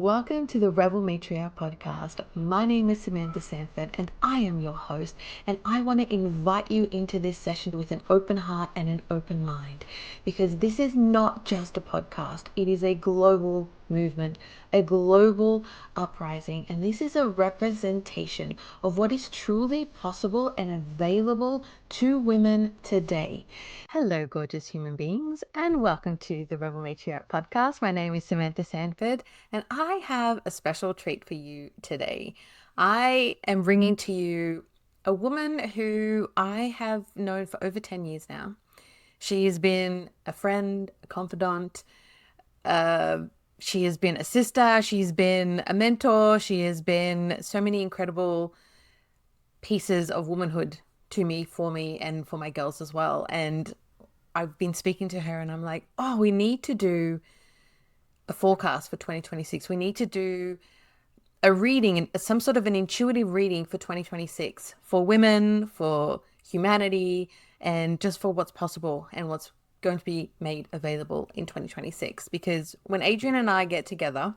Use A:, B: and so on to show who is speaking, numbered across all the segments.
A: Welcome to the Rebel Matriarch Podcast. My name is Samantha Sanford and I am your host, and I want to invite you into this session with an open heart and an open mind, because this is not just a podcast. It is a global movement, a global uprising, and this is a representation of what is truly possible and available to women today. Hello, gorgeous human beings, and welcome to the Rebel Matriarch Podcast. My name is Samantha Sanford, and I have a special treat for you today. I am bringing to you a woman who I have known for over 10 years now. She has been a friend, a confidant, she has been a sister, she's been a mentor, she has been so many incredible pieces of womanhood to me, for me, and for my girls as well. And I've been speaking to her and I'm like, oh, we need to do a forecast for 2026. We need to do a reading, some sort of an intuitive reading for 2026 for women, for humanity, and just for what's possible and what's going to be made available in 2026. Because when Adriene and I get together,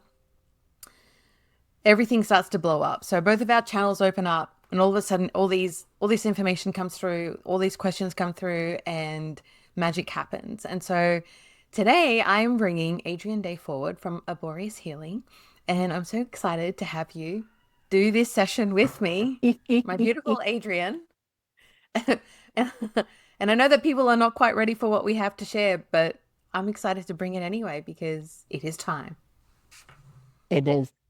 A: everything starts to blow up. So both of our channels open up, and all of a sudden all this information comes through, all these questions come through, and magic happens. And so today I'm bringing Adriene Day forward from Oborios Healing, and I'm so excited to have you do this session with me, my beautiful Adriene. And I know that people are not quite ready for what we have to share, but I'm excited to bring it anyway because it is time.
B: It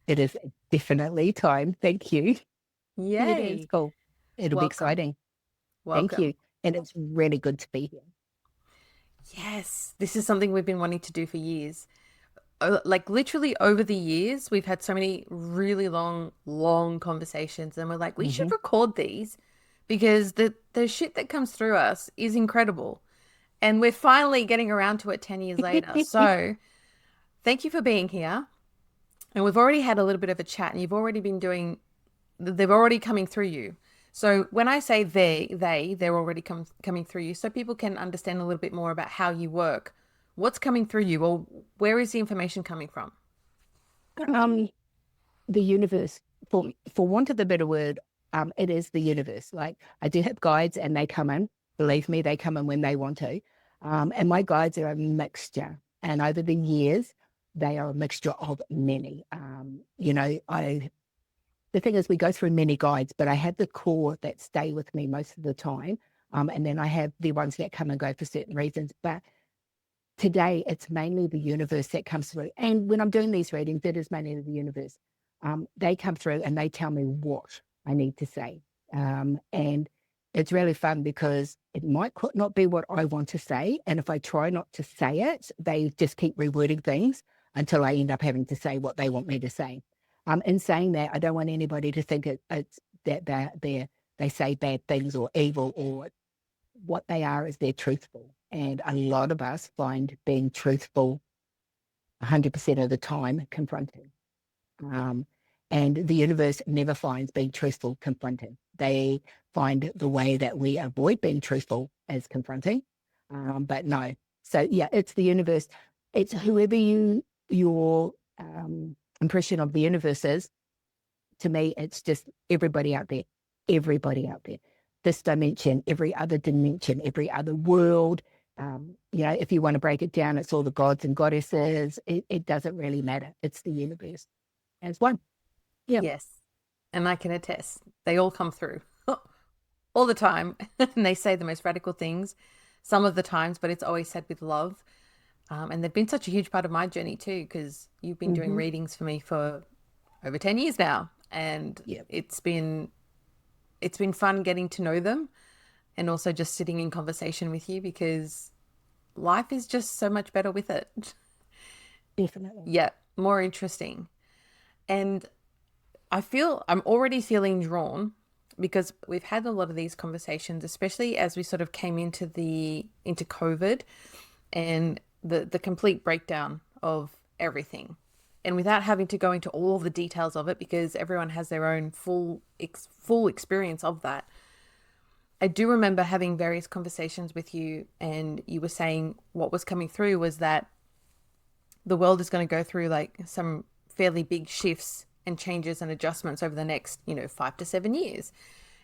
B: is definitely time. Thank you.
A: Yay.
B: It is cool. It'll be exciting.
A: Welcome.
B: Thank you. And it's really good to be here.
A: Yes, this is something we've been wanting to do for years. Like literally over the years, we've had so many really long conversations, and we're like, we should record these because the shit that comes through us is incredible. And we're finally getting around to it 10 years later. So thank you for being here. And we've already had a little bit of a chat, and you've already been doing, they've already coming through you. So when I say they're already coming through you, so people can understand a little bit more about how you work. What's coming through you, or where is the information coming from?
B: The universe, for want of a better word, it is the universe. Like, I do have guides, and they come in. Believe me, they come in when they want to. And my guides are a mixture. And over the years, they are a mixture of many. The thing is, we go through many guides, but I have the core that stay with me most of the time. And then I have the ones that come and go for certain reasons. But today, it's mainly the universe that comes through. And when I'm doing these readings, it is mainly the universe. They come through and they tell me what I need to say. And it's really fun because it might not be what I want to say. And if I try not to say it, they just keep rewording things until I end up having to say what they want me to say. In saying that, I don't want anybody to think it's that they say bad things or evil, or what they are is they're truthful. And a lot of us find being truthful 100% of the time confronting. And the universe never finds being truthful confronting. They find the way that we avoid being truthful as confronting, but no. So yeah, it's the universe. It's whoever your impression of the universe is. To me, it's just everybody out there, this dimension, every other dimension, every other world. If you want to break it down, it's all the gods and goddesses. It doesn't really matter. It's the universe as one. Yeah.
A: Yes. And I can attest, they all come through all the time. And they say the most radical things some of the times, but it's always said with love. And they've been such a huge part of my journey too, because you've been doing readings for me for over 10 years now. And it's been fun getting to know them, and also just sitting in conversation with you, because life is just so much better with it.
B: Definitely.
A: Yeah, more interesting. And I'm already feeling drawn, because we've had a lot of these conversations, especially as we sort of came into COVID and the complete breakdown of everything. And without having to go into all the details of it, because everyone has their own full experience of that. I do remember having various conversations with you, and you were saying what was coming through was that the world is going to go through like some fairly big shifts and changes and adjustments over the next, 5 to 7 years.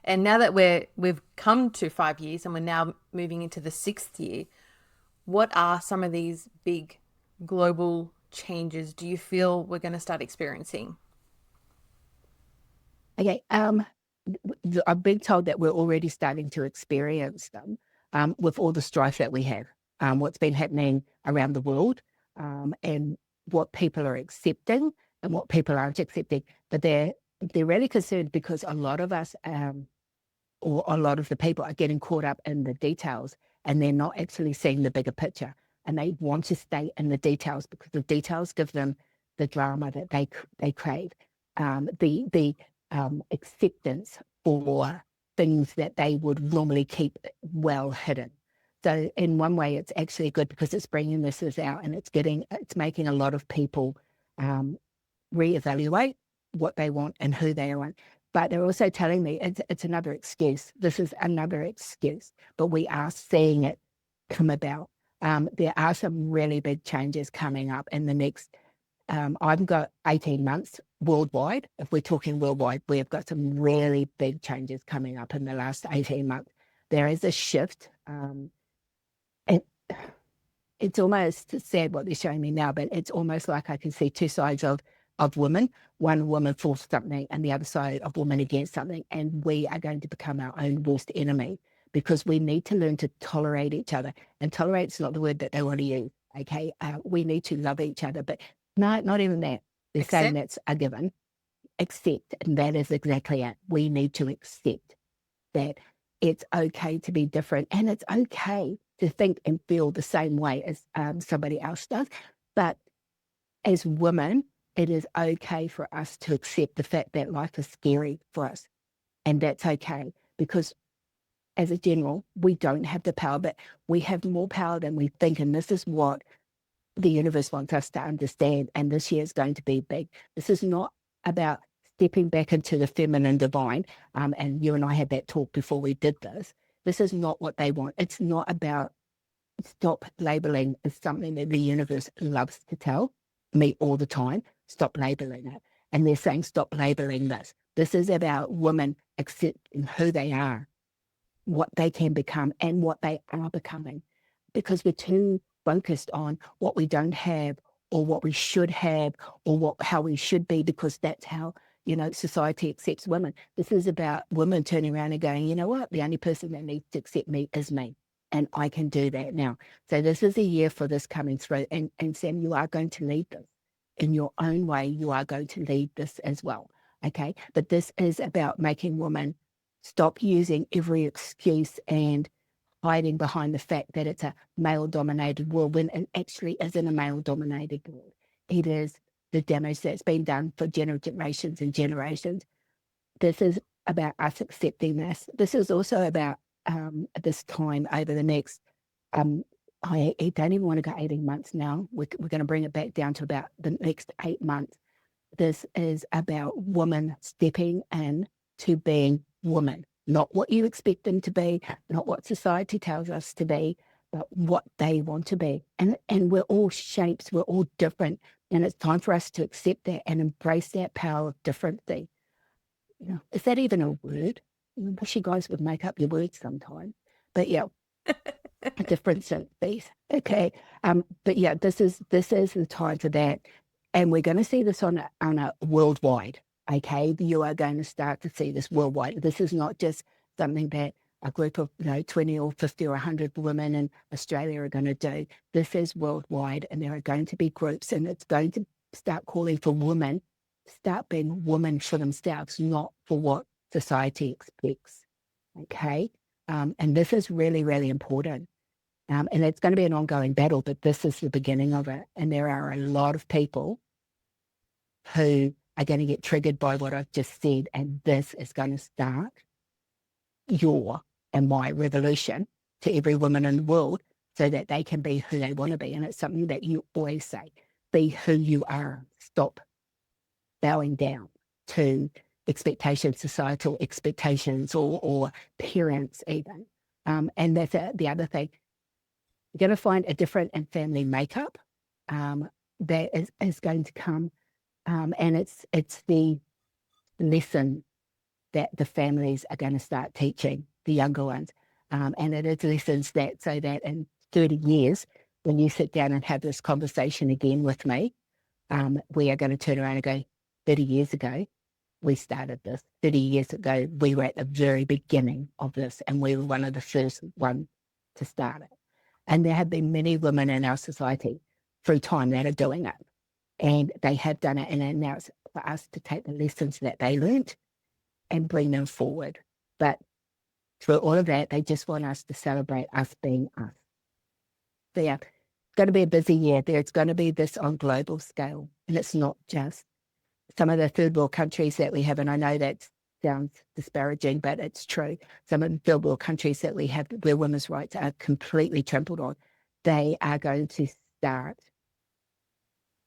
A: And now that we've come to 5 years and we're now moving into the 6th year, what are some of these big global changes do you feel we're going to start experiencing?
B: Okay, I've been told that we're already starting to experience them with all the strife that we have, what's been happening around the world, and what people are accepting and what people aren't accepting. But they're really concerned because a lot of us, or a lot of the people, are getting caught up in the details, and they're not actually seeing the bigger picture. And they want to stay in the details because the details give them the drama that they crave, the acceptance for things that they would normally keep well hidden. So in one way, it's actually good because it's bringing this out, and it's making a lot of people reevaluate what they want and who they want. But they're also telling me it's another excuse. This is another excuse, but we are seeing it come about. There are some really big changes coming up in the next, I've got 18 months worldwide. If we're talking worldwide, we've got some really big changes coming up in the last 18 months. There is a shift. And it's almost sad what they're showing me now, but it's almost like I can see two sides of women, one woman for something and the other side of women against something. And we are going to become our own worst enemy because we need to learn to tolerate each other. And tolerate is not the word that they want to use. Okay. We need to love each other, but no, not even that. They're saying that's a given. Accept. And that is exactly it. We need to accept that it's okay to be different, and it's okay to think and feel the same way as somebody else does. But as women, it is okay for us to accept the fact that life is scary for us. And that's okay because as a general, we don't have the power, but we have more power than we think. And this is what the universe wants us to understand. And this year is going to be big. This is not about stepping back into the feminine divine. And you and I had that talk before we did this. This is not what they want. It's not about stop labeling is something that the universe loves to tell me all the time. Stop labeling it. And they're saying, stop labeling this. This is about women accepting who they are, what they can become and what they are becoming, because we're too focused on what we don't have or what we should have or how we should be, because that's how, society accepts women. This is about women turning around and going, you know what? The only person that needs to accept me is me. And I can do that now. So this is a year for this coming through. And Sam, you are going to lead this in your own way. You are going to lead this as well. Okay. But this is about making women stop using every excuse and hiding behind the fact that it's a male-dominated world when it actually isn't a male-dominated world. It is the damage that's been done for generations and generations. This is about us accepting this. This is also about this time over the next, I don't even want to go 18 months now. We're going to bring it back down to about the next 8 months. This is about women stepping in to being women, not what you expect them to be, not what society tells us to be, but what they want to be. And we're all shapes, we're all different. And it's time for us to accept that and embrace that power of differency. Is that even a word? I wish you guys would make up your words sometime. But yeah, differences. Okay. But yeah, this is the time for that. And we're going to see this on a worldwide. Okay. You are going to start to see this worldwide. This is not just something that a group of 20 or 50 or 100 women in Australia are going to do. This is worldwide, and there are going to be groups, and it's going to start calling for women, start being women for themselves, not for what society expects. Okay. And this is really, really important. And it's going to be an ongoing battle, but this is the beginning of it. And there are a lot of people who are going to get triggered by what I've just said. And this is going to start your and my revolution to every woman in the world so that they can be who they want to be. And it's something that you always say, be who you are. Stop bowing down to expectations, societal expectations or parents even. And that's the other thing. You're going to find a different in family makeup that is going to come And it's the lesson that the families are going to start teaching the younger ones. And it is lessons that so that in 30 years, when you sit down and have this conversation again with me, we are going to turn around and go, 30 years ago, we started this. 30 years ago, we were at the very beginning of this, and we were one of the first ones to start it. And there have been many women in our society through time that are doing it. And they have done it, and now it's for us to take the lessons that they learnt and bring them forward. But through all of that, they just want us to celebrate us being us. So yeah, it's going to be a busy year. There's going to be this on global scale, and it's not just some of the third world countries that we have, and I know that sounds disparaging, but it's true. Some of the third world countries that we have where women's rights are completely trampled on, they are going to start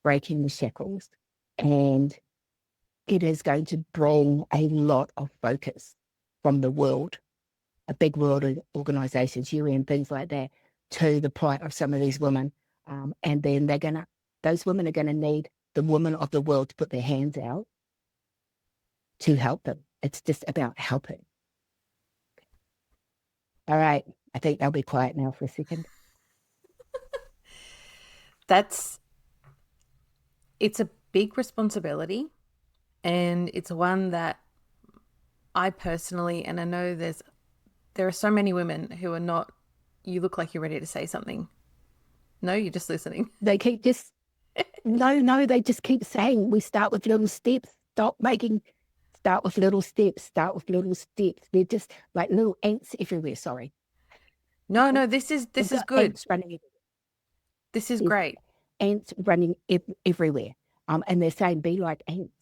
B: breaking the shackles, and it is going to bring a lot of focus from the world, a big world organizations, UN, things like that, to the plight of some of these women. And then those women are going to need the women of the world to put their hands out to help them. It's just about helping. All right. I think they'll be quiet now for a second.
A: It's a big responsibility, and it's one that I personally, and I know there are so many women who are not, you look like you're ready to say something. No, you're just listening.
B: They keep just, no, they just keep saying, we start with little steps, start with little steps, They're just like little ants everywhere, sorry.
A: No, this is good.
B: Ants running everywhere.
A: This is great.
B: Ants running everywhere. And they're saying, be like ants.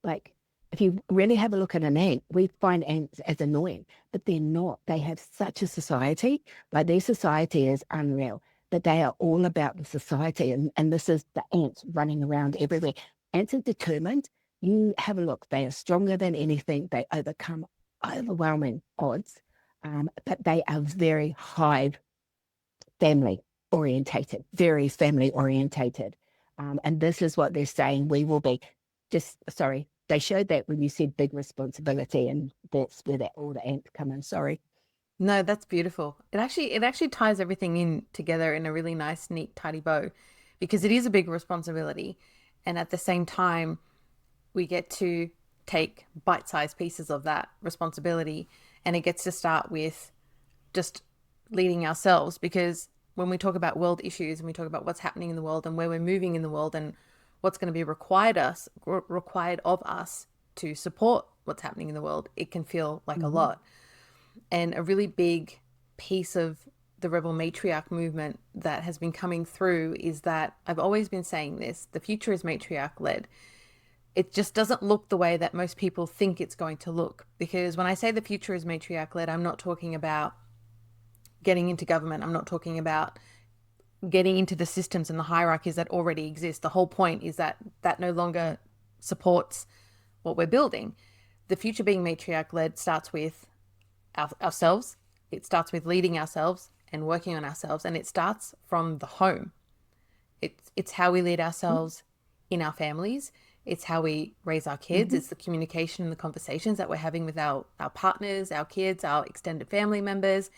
B: Like, if you really have a look at an ant, we find ants as annoying, but they're not. They have such a society. Like, their society is unreal, but they are all about the society. And this is the ants running around everywhere. Ants are determined. You have a look. They are stronger than anything. They overcome overwhelming odds, but they are very hive family orientated, very family orientated. And this is what they're saying we will be. They showed that when you said big responsibility, and that's where all the ants come in. Sorry.
A: No, that's beautiful. It actually ties everything in together in a really nice, neat, tidy bow, because it is a big responsibility. And at the same time, we get to take bite-sized pieces of that responsibility, and it gets to start with just leading ourselves, because when we talk about world issues and we talk about what's happening in the world and where we're moving in the world and what's going to be required of us to support what's happening in the world, it can feel like a lot. And a really big piece of the Rebel Matriarch movement that has been coming through is that I've always been saying this: the future is matriarch-led. It just doesn't look the way that most people think it's going to look. Because when I say the future is matriarch-led, I'm not talking about getting into government. I'm not talking about getting into the systems and the hierarchies that already exist. The whole point is that no longer supports what we're building. The future being matriarch-led starts with ourselves. It starts with leading ourselves and working on ourselves. And it starts from the home. It's how we lead ourselves in our families. It's how we raise our kids. It's the communication and the conversations that we're having with our partners, our kids, our extended family members.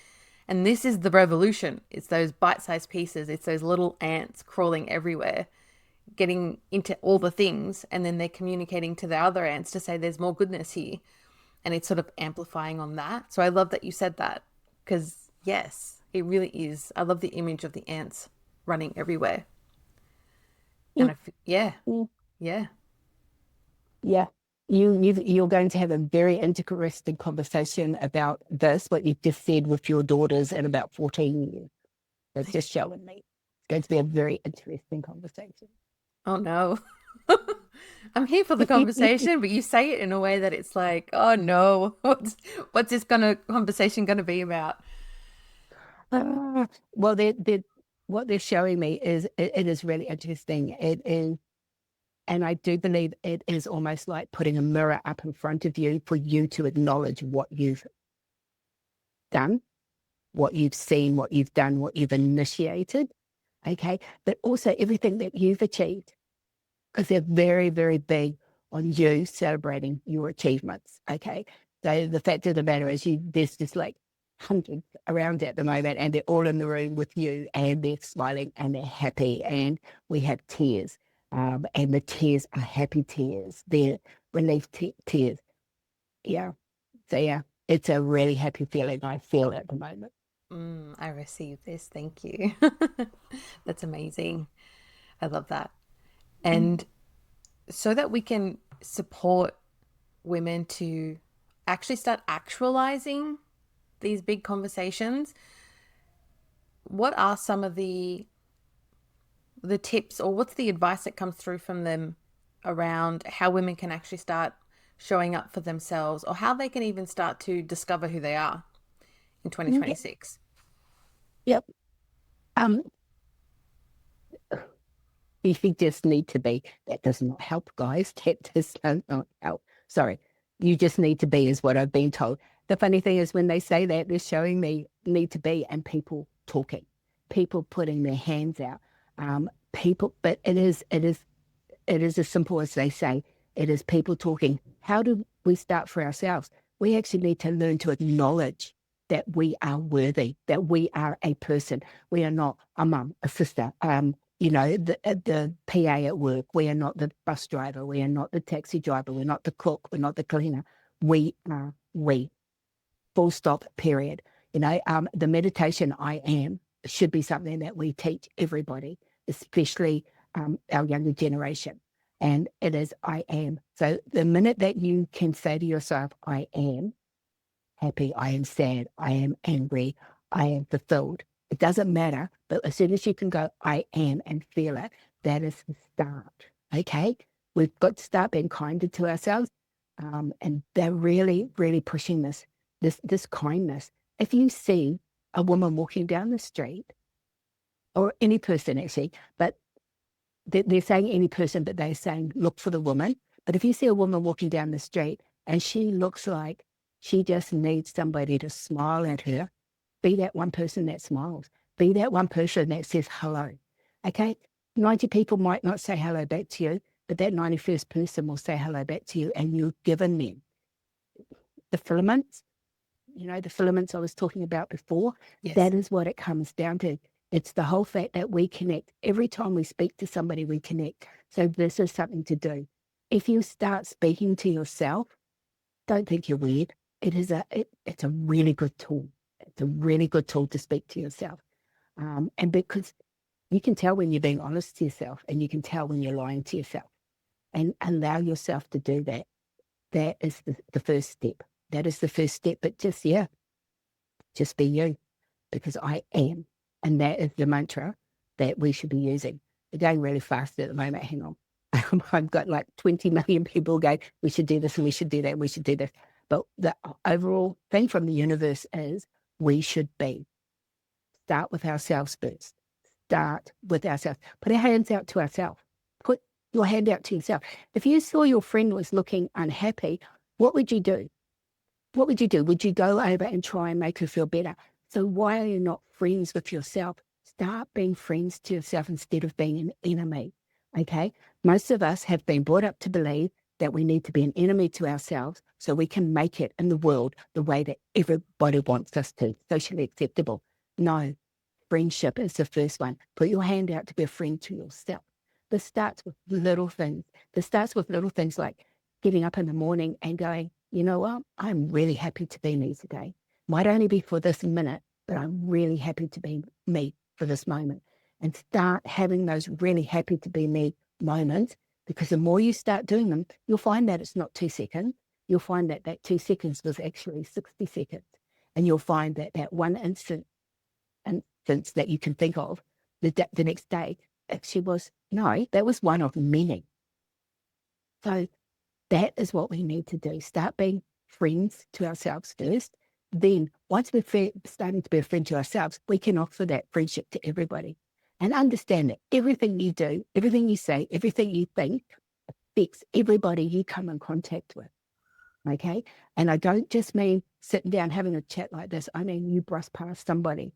A: And this is the revolution. It's those bite-sized pieces. It's those little ants crawling everywhere, getting into all the things, and then they're communicating to the other ants to say there's more goodness here. And it's sort of amplifying on that. So I love that you said that, because yes, it really is. I love the image of the ants running everywhere. And yeah.
B: You're going to have a very interesting conversation about this, what you've just said, with your daughters in about 14 years. That's just showing me. It's going to be a very interesting conversation.
A: Oh no. I'm here for the conversation, but you say it in a way that it's like, oh no, what's this conversation gonna be about?
B: Well, what they're showing me is it is really interesting. It is. And I do believe it is almost like putting a mirror up in front of you for you to acknowledge what you've done, what you've seen, what you've done, what you've initiated, okay? But also everything that you've achieved. because they're very, very big on you celebrating your achievements. Okay. So the fact of the matter is there's just like hundreds around at the moment, and they're all in the room with you, and they're smiling and they're happy, and we have tears. And the tears are happy tears. They're relief tears. Yeah. So yeah, it's a really happy feeling I feel at the moment.
A: I receive this. Thank you. That's amazing. I love that. And so that we can support women to actually start actualizing these big conversations, what are some of the tips, or what's the advice that comes through from them around how women can actually start showing up for themselves, or how they can even start to discover who they are in
B: Yep.
A: 2026?
B: Yep. Um, you just need to be. That does not help, guys. That does not help. Sorry. You just need to be is what I've been told. The funny thing is when they say that, they're showing me need to be and people talking, people putting their hands out, but it is as simple as they say. It is people talking. How do we start for ourselves? We actually need to learn to acknowledge that we are worthy, that we are a person. We are not a mum, a sister, the PA at work. We are not the bus driver. We are not the taxi driver. We're not the cook. We're not the cleaner. We are we. Full stop, period. The meditation I am should be something that we teach everybody, especially our younger generation. And it is I am. So the minute that you can say to yourself, I am happy, I am sad, I am angry, I am fulfilled. It doesn't matter. But as soon as you can go, I am, and feel it, that is the start. Okay? We've got to start being kinder to ourselves. And they're really, really pushing this kindness. If you see a woman walking down the street, or any person actually, but they're saying any person, but they're saying look for the woman. But if you see a woman walking down the street and she looks like she just needs somebody to smile at her, be that one person that smiles. Be that one person that says hello. Okay? 90 people might not say hello back to you, but that 91st person will say hello back to you, and you've given them the filaments. The filaments I was talking about before.
A: Yes.
B: That is what it comes down to. It's the whole fact that we connect. Every time we speak to somebody, we connect. So this is something to do. If you start speaking to yourself, don't think you're weird. It's a really good tool. It's a really good tool to speak to yourself. And because you can tell when you're being honest to yourself, and you can tell when you're lying to yourself, and allow yourself to do that. That is the first step. That is the first step. But just be you, because I am. And that is the mantra that we should be using. We're going really fast at the moment. Hang on. I've got like 20 million people going, we should do this and we should do that and we should do this. But the overall thing from the universe is we should be. Start with ourselves first. Start with ourselves. Put our hands out to ourselves. Put your hand out to yourself. If you saw your friend was looking unhappy, what would you do? What would you do? Would you go over and try and make her feel better? So why are you not friends with yourself? Start being friends to yourself instead of being an enemy. Okay? Most of us have been brought up to believe that we need to be an enemy to ourselves so we can make it in the world the way that everybody wants us to, socially acceptable. No, friendship is the first one. Put your hand out to be a friend to yourself. This starts with little things. This starts with little things like getting up in the morning and going, you know what? I'm really happy to be me today. Might only be for this minute, but I'm really happy to be me for this moment. And start having those really happy to be me moments, because the more you start doing them, you'll find that it's not 2 seconds. You'll find that 2 seconds was actually 60 seconds. And you'll find that one instance that you can think of the next day actually was, no, that was one of many. So that is what we need to do. Start being friends to ourselves first. Then once we're starting to be a friend to ourselves, we can offer that friendship to everybody, and understand that everything you do, everything you say, everything you think affects everybody you come in contact with. Okay? And I don't just mean sitting down having a chat like this. I mean, you brush past somebody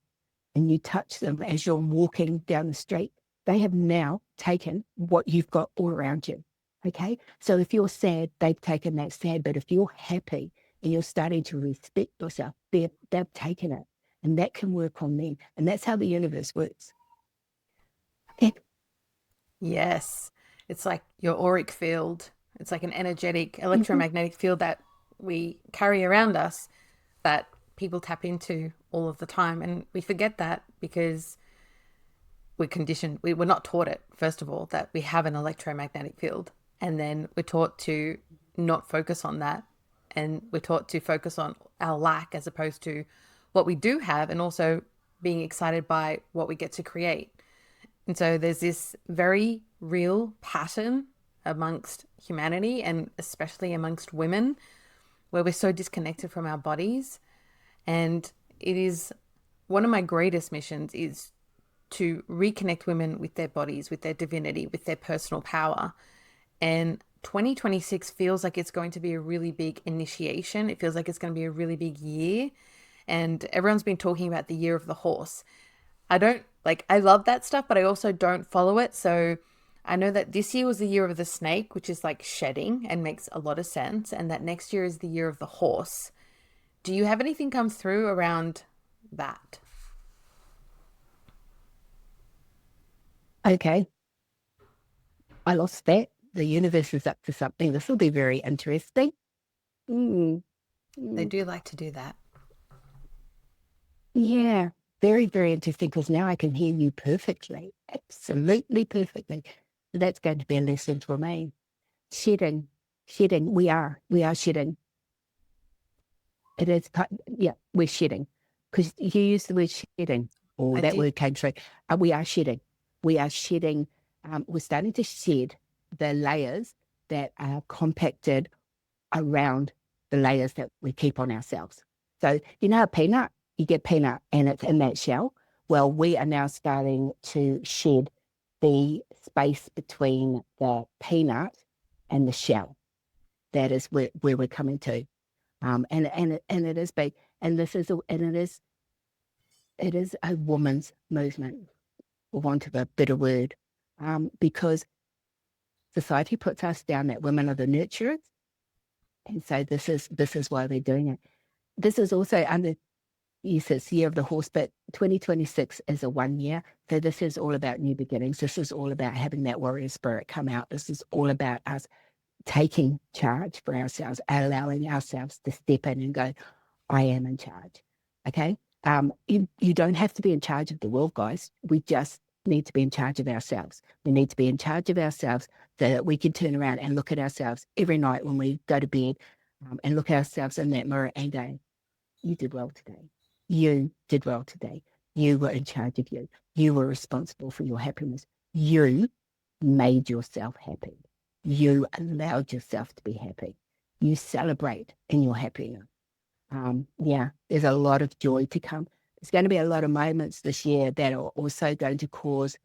B: and you touch them as you're walking down the street. They have now taken what you've got all around you. Okay. So if you're sad, they've taken that sad. But if you're happy and you're starting to respect yourself, they've taken it. And that can work on them. And that's how the universe works. Okay.
A: Yes. It's like your auric field. It's like an energetic electromagnetic field that we carry around us that people tap into all of the time. And we forget that because we're conditioned, we're not taught it, first of all, that we have an electromagnetic field. And then we're taught to not focus on that. And we're taught to focus on our lack as opposed to what we do have, and also being excited by what we get to create. And so there's this very real pattern amongst humanity, and especially amongst women, where we're so disconnected from our bodies. And it is one of my greatest missions is to reconnect women with their bodies, with their divinity, with their personal power. And 2026 feels like it's going to be a really big initiation. It feels like it's going to be a really big year. And everyone's been talking about the year of the horse. I love that stuff, but I also don't follow it. So I know that this year was the year of the snake, which is like shedding and makes a lot of sense. And that next year is the year of the horse. Do you have anything come through around that?
B: Okay. I lost that. The universe is up to something. This will be very interesting.
A: They do like to do that.
B: Yeah, very, very interesting, because now I can hear you perfectly, absolutely perfectly. That's going to be a lesson for me. Shedding, we are shedding. It is, yeah, we're shedding, because you use the word shedding, or that word came through. We are shedding. We are shedding. We're starting to shed the layers that are compacted around the layers that we keep on ourselves. So, you know, a peanut, you get peanut and it's in that shell. Well, we are now starting to shed the space between the peanut and the shell. That is where we're coming to. And it is big. And it is a woman's movement, for want of a better word, because society puts us down that women are the nurturers. And so this is why they're doing it. This is also yes, it's the year of the horse, but 2026 is a 1 year. So this is all about new beginnings. This is all about having that warrior spirit come out. This is all about us taking charge for ourselves, allowing ourselves to step in and go, I am in charge. Okay. You don't have to be in charge of the world, guys. We just need to be in charge of ourselves. We need to be in charge of ourselves so that we can turn around and look at ourselves every night when we go to bed, and look at ourselves in that mirror and go, you did well today. You did well today. You were in charge of you. You were responsible for your happiness. You made yourself happy. You allowed yourself to be happy. You celebrate in your happiness. Yeah, there's a lot of joy to come. There's going to be a lot of moments this year that are also going to cause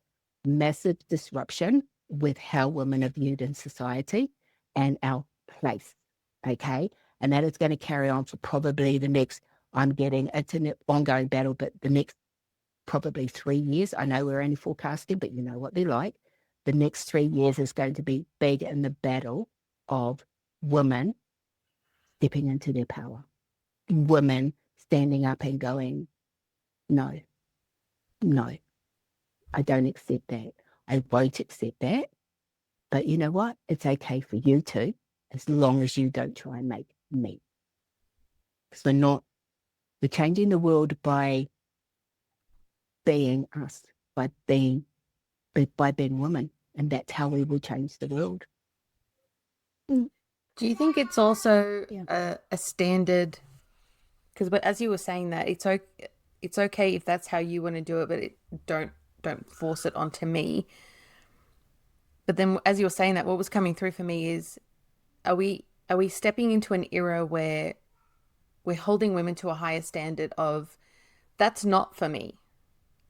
B: massive disruption with how women are viewed in society and our place, okay? And that is going to carry on for probably the next, it's an ongoing battle, but the next probably 3 years. I know we're only forecasting, but you know what they're like. The next 3 years is going to be big in the battle of women stepping into their power. Women standing up and going, no, I don't accept that. I won't accept that. But you know what? It's okay for you to, as long as you don't try and make me. Because we're changing the world by being us, by being women. And that's how we will change the world.
A: Do you think it's also a standard? Because as you were saying that, it's okay if that's how you want to do it, but don't force it onto me. But then, as you were saying that, what was coming through for me is, are we stepping into an era where we're holding women to a higher standard of, that's not for me,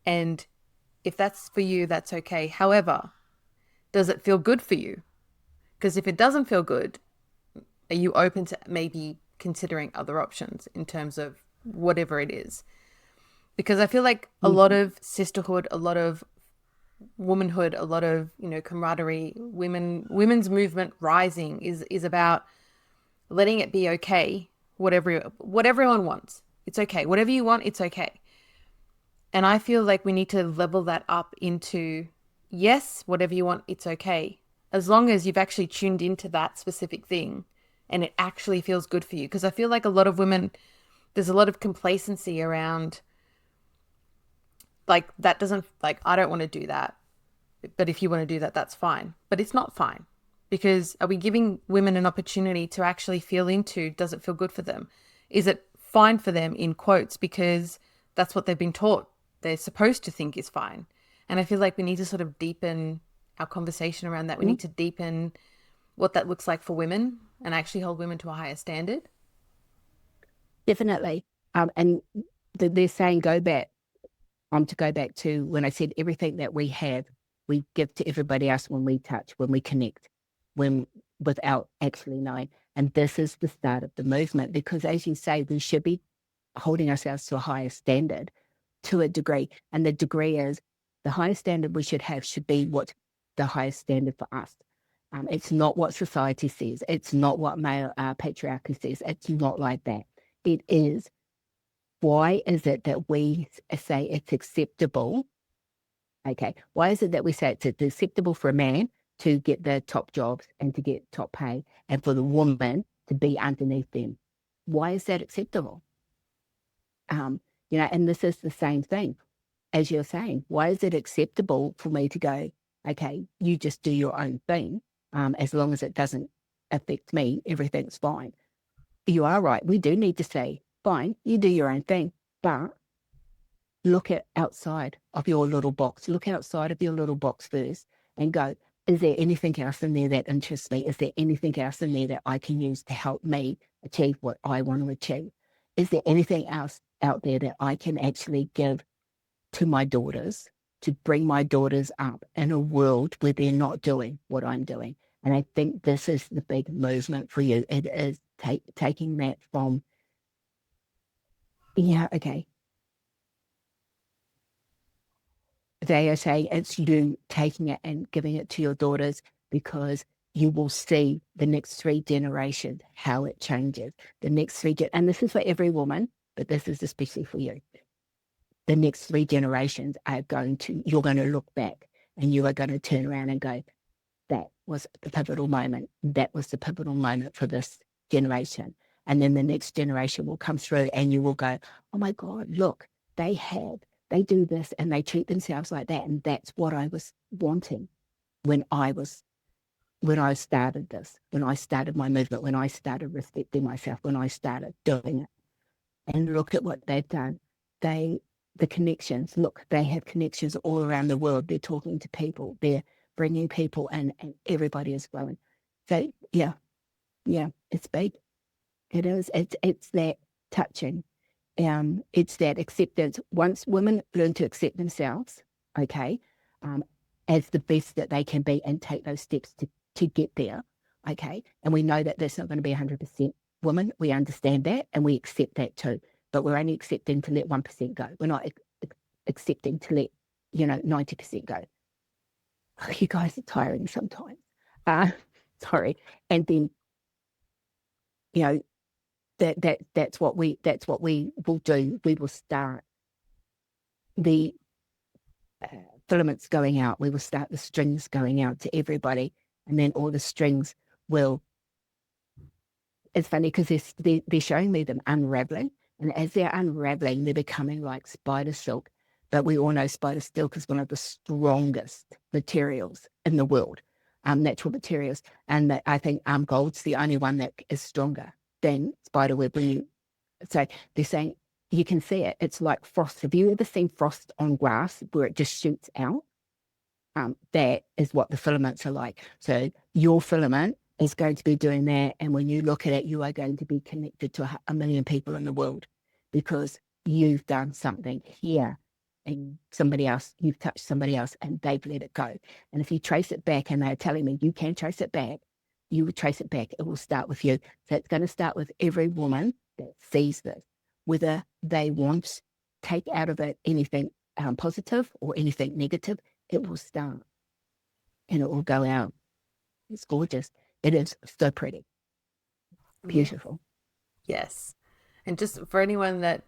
A: and if that's for you, that's okay. However, does it feel good for you? Because if it doesn't feel good, are you open to maybe considering other options in terms of whatever it is? Because I feel like a lot of sisterhood, a lot of womanhood, a lot of, camaraderie, women's movement rising is about letting it be okay. What everyone wants, it's okay. Whatever you want, it's okay. And I feel like we need to level that up into, yes, whatever you want, it's okay. As long as you've actually tuned into that specific thing and it actually feels good for you. Because I feel like a lot of women, there's a lot of complacency around, like, that doesn't, like, I don't want to do that. But if you want to do that, that's fine. But it's not fine. Because are we giving women an opportunity to actually feel into, does it feel good for them? Is it fine for them, in quotes, because that's what they've been taught they're supposed to think is fine? And I feel like we need to sort of deepen our conversation around that. We need to deepen what that looks like for women and actually hold women to a higher standard.
B: Definitely. And they're saying to go back to when I said everything that we have, we give to everybody else when we touch, when we connect, without actually knowing. And this is the start of the movement, because as you say, we should be holding ourselves to a higher standard to a degree. And the degree is the highest standard we should have should be what the highest standard for us. It's not what society says. It's not what male patriarchy says. It's not like that. It is, why is it that we say it's acceptable? Okay. Why is it that we say it's acceptable for a man to get the top jobs and to get top pay, and for the woman to be underneath them? Why is that acceptable? And this is the same thing as you're saying. Why is it acceptable for me to go, okay, you just do your own thing, as long as it doesn't affect me, everything's fine? You are right. We do need to say, fine, you do your own thing, but look at outside of your little box. Look outside of your little box first and go, is there anything else in there that interests me? Is there anything else in there that I can use to help me achieve what I want to achieve? Is there anything else out there that I can actually give to my daughters to bring my daughters up in a world where they're not doing what I'm doing? And I think this is the big movement for you. It is taking that from, okay. They are saying it's you taking it and giving it to your daughters, because you will see the next 3 generations, how it changes. The next 3, and this is for every woman, but this is especially for you. The next 3 generations you're going to look back and you are going to turn around and go, that was the pivotal moment. That was the pivotal moment for this generation. And then the next generation will come through and you will go, oh my God, look, they do this and they treat themselves like that. And that's what I was wanting when I started this, when I started my movement, when I started respecting myself, when I started doing it. And look at what they've done. The connections, look, they have connections all around the world. They're talking to people. They're bringing people in, and everybody is growing. So yeah, it's big. It is. It's that touching. It's that acceptance. Once women learn to accept themselves, okay, as the best that they can be, and take those steps to get there, okay, and we know that that's not going to be 100% women. We understand that and we accept that too. But we're only accepting to let 1% go. We're not accepting to let 90% go. You guys are tiring sometimes. Sorry. And then that's what we will do. We will start the filaments going out. We will start the strings going out to everybody, and then all the strings will. It's funny because they're showing me them unraveling, and as they're unraveling, they're becoming like spider silk. But we all know spider silk is one of the strongest materials in the world, natural materials, and that I think gold's the only one that is stronger than spider web. So they're saying you can see it. It's like frost. Have you ever seen frost on grass where it just shoots out? That is what the filaments are like. So your filament is going to be doing that. And when you look at it, you are going to be connected to a million people in the world, because you've done something here and somebody else, you've touched somebody else and they've let it go. And if you trace it back, and they're telling me you can trace it back, you would trace it back. It will start with you. So it's going to start with every woman that sees this, whether they want take out of it anything positive or anything negative. it will start and it will go out. It's gorgeous. It is so pretty, beautiful.
A: Yes. And just for anyone that,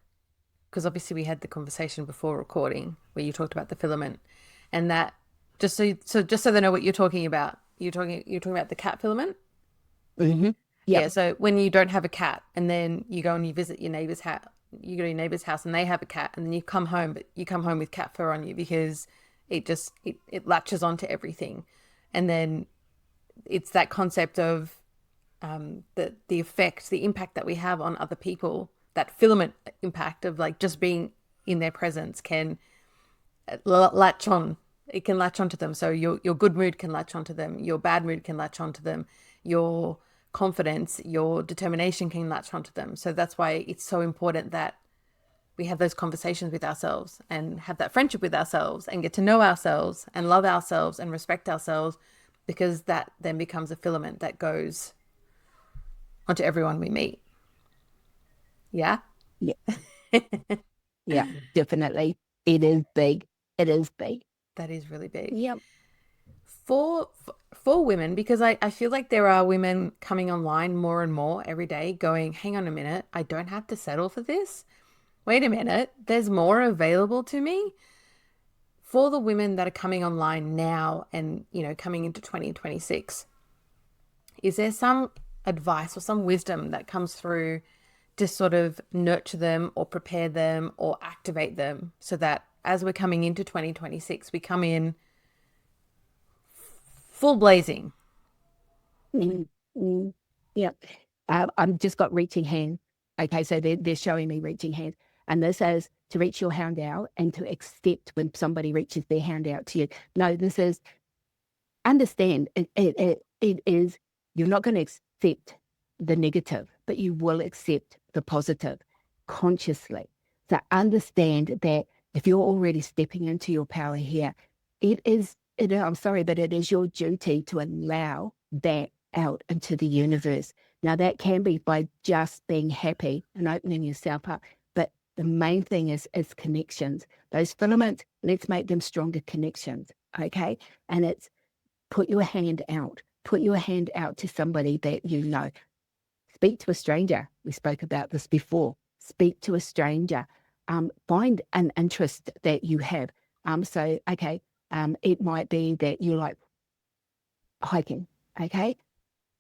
A: because obviously we had the conversation before recording where you talked about the filament, and that just so they know what you're talking about. You're talking about the cat filament.
B: Mm-hmm.
A: Yeah.
B: Yep.
A: So when you don't have a cat, and then you go and you visit your neighbor's house, you go to your neighbor's house and they have a cat, and then you come home, but you come home with cat fur on you because it latches onto everything, and then it's that concept of the effect, the impact that we have on other people, that filament impact of like just being in their presence can latch on. It can latch onto them. So your good mood can latch onto them. Your bad mood can latch onto them. Your confidence, your determination can latch onto them. So that's why it's so important that we have those conversations with ourselves and have that friendship with ourselves and get to know ourselves and love ourselves and respect ourselves, because that then becomes a filament that goes onto everyone we meet. Yeah.
B: Yeah. Yeah, definitely. It is big. It is big.
A: That is really big.
B: Yep.
A: For women, because I feel like there are women coming online more and more every day going, hang on a minute, I don't have to settle for this. Wait a minute, there's more available to me. For the women that are coming online now and, coming into 2026, is there some advice or some wisdom that comes through to sort of nurture them or prepare them or activate them so that as we're coming into 2026, we come in full blazing?
B: Mm, mm, yep. I've just got reaching hand. Okay, so they're showing me reaching hand. And this is to reach your hand out and to accept when somebody reaches their hand out to you. No, this is understand it is, you're not going to accept the negative, but you will accept the positive consciously. So understand that if you're already stepping into your power here, I'm sorry, but it is your duty to allow that out into the universe. Now that can be by just being happy and opening yourself up. But the main thing is connections. Those filaments, let's make them stronger connections. Okay. And it's put your hand out. Put your hand out to somebody that you know. Speak to a stranger. We spoke about this before. Speak to a stranger. Find an interest that you have. It might be that you like hiking. Okay.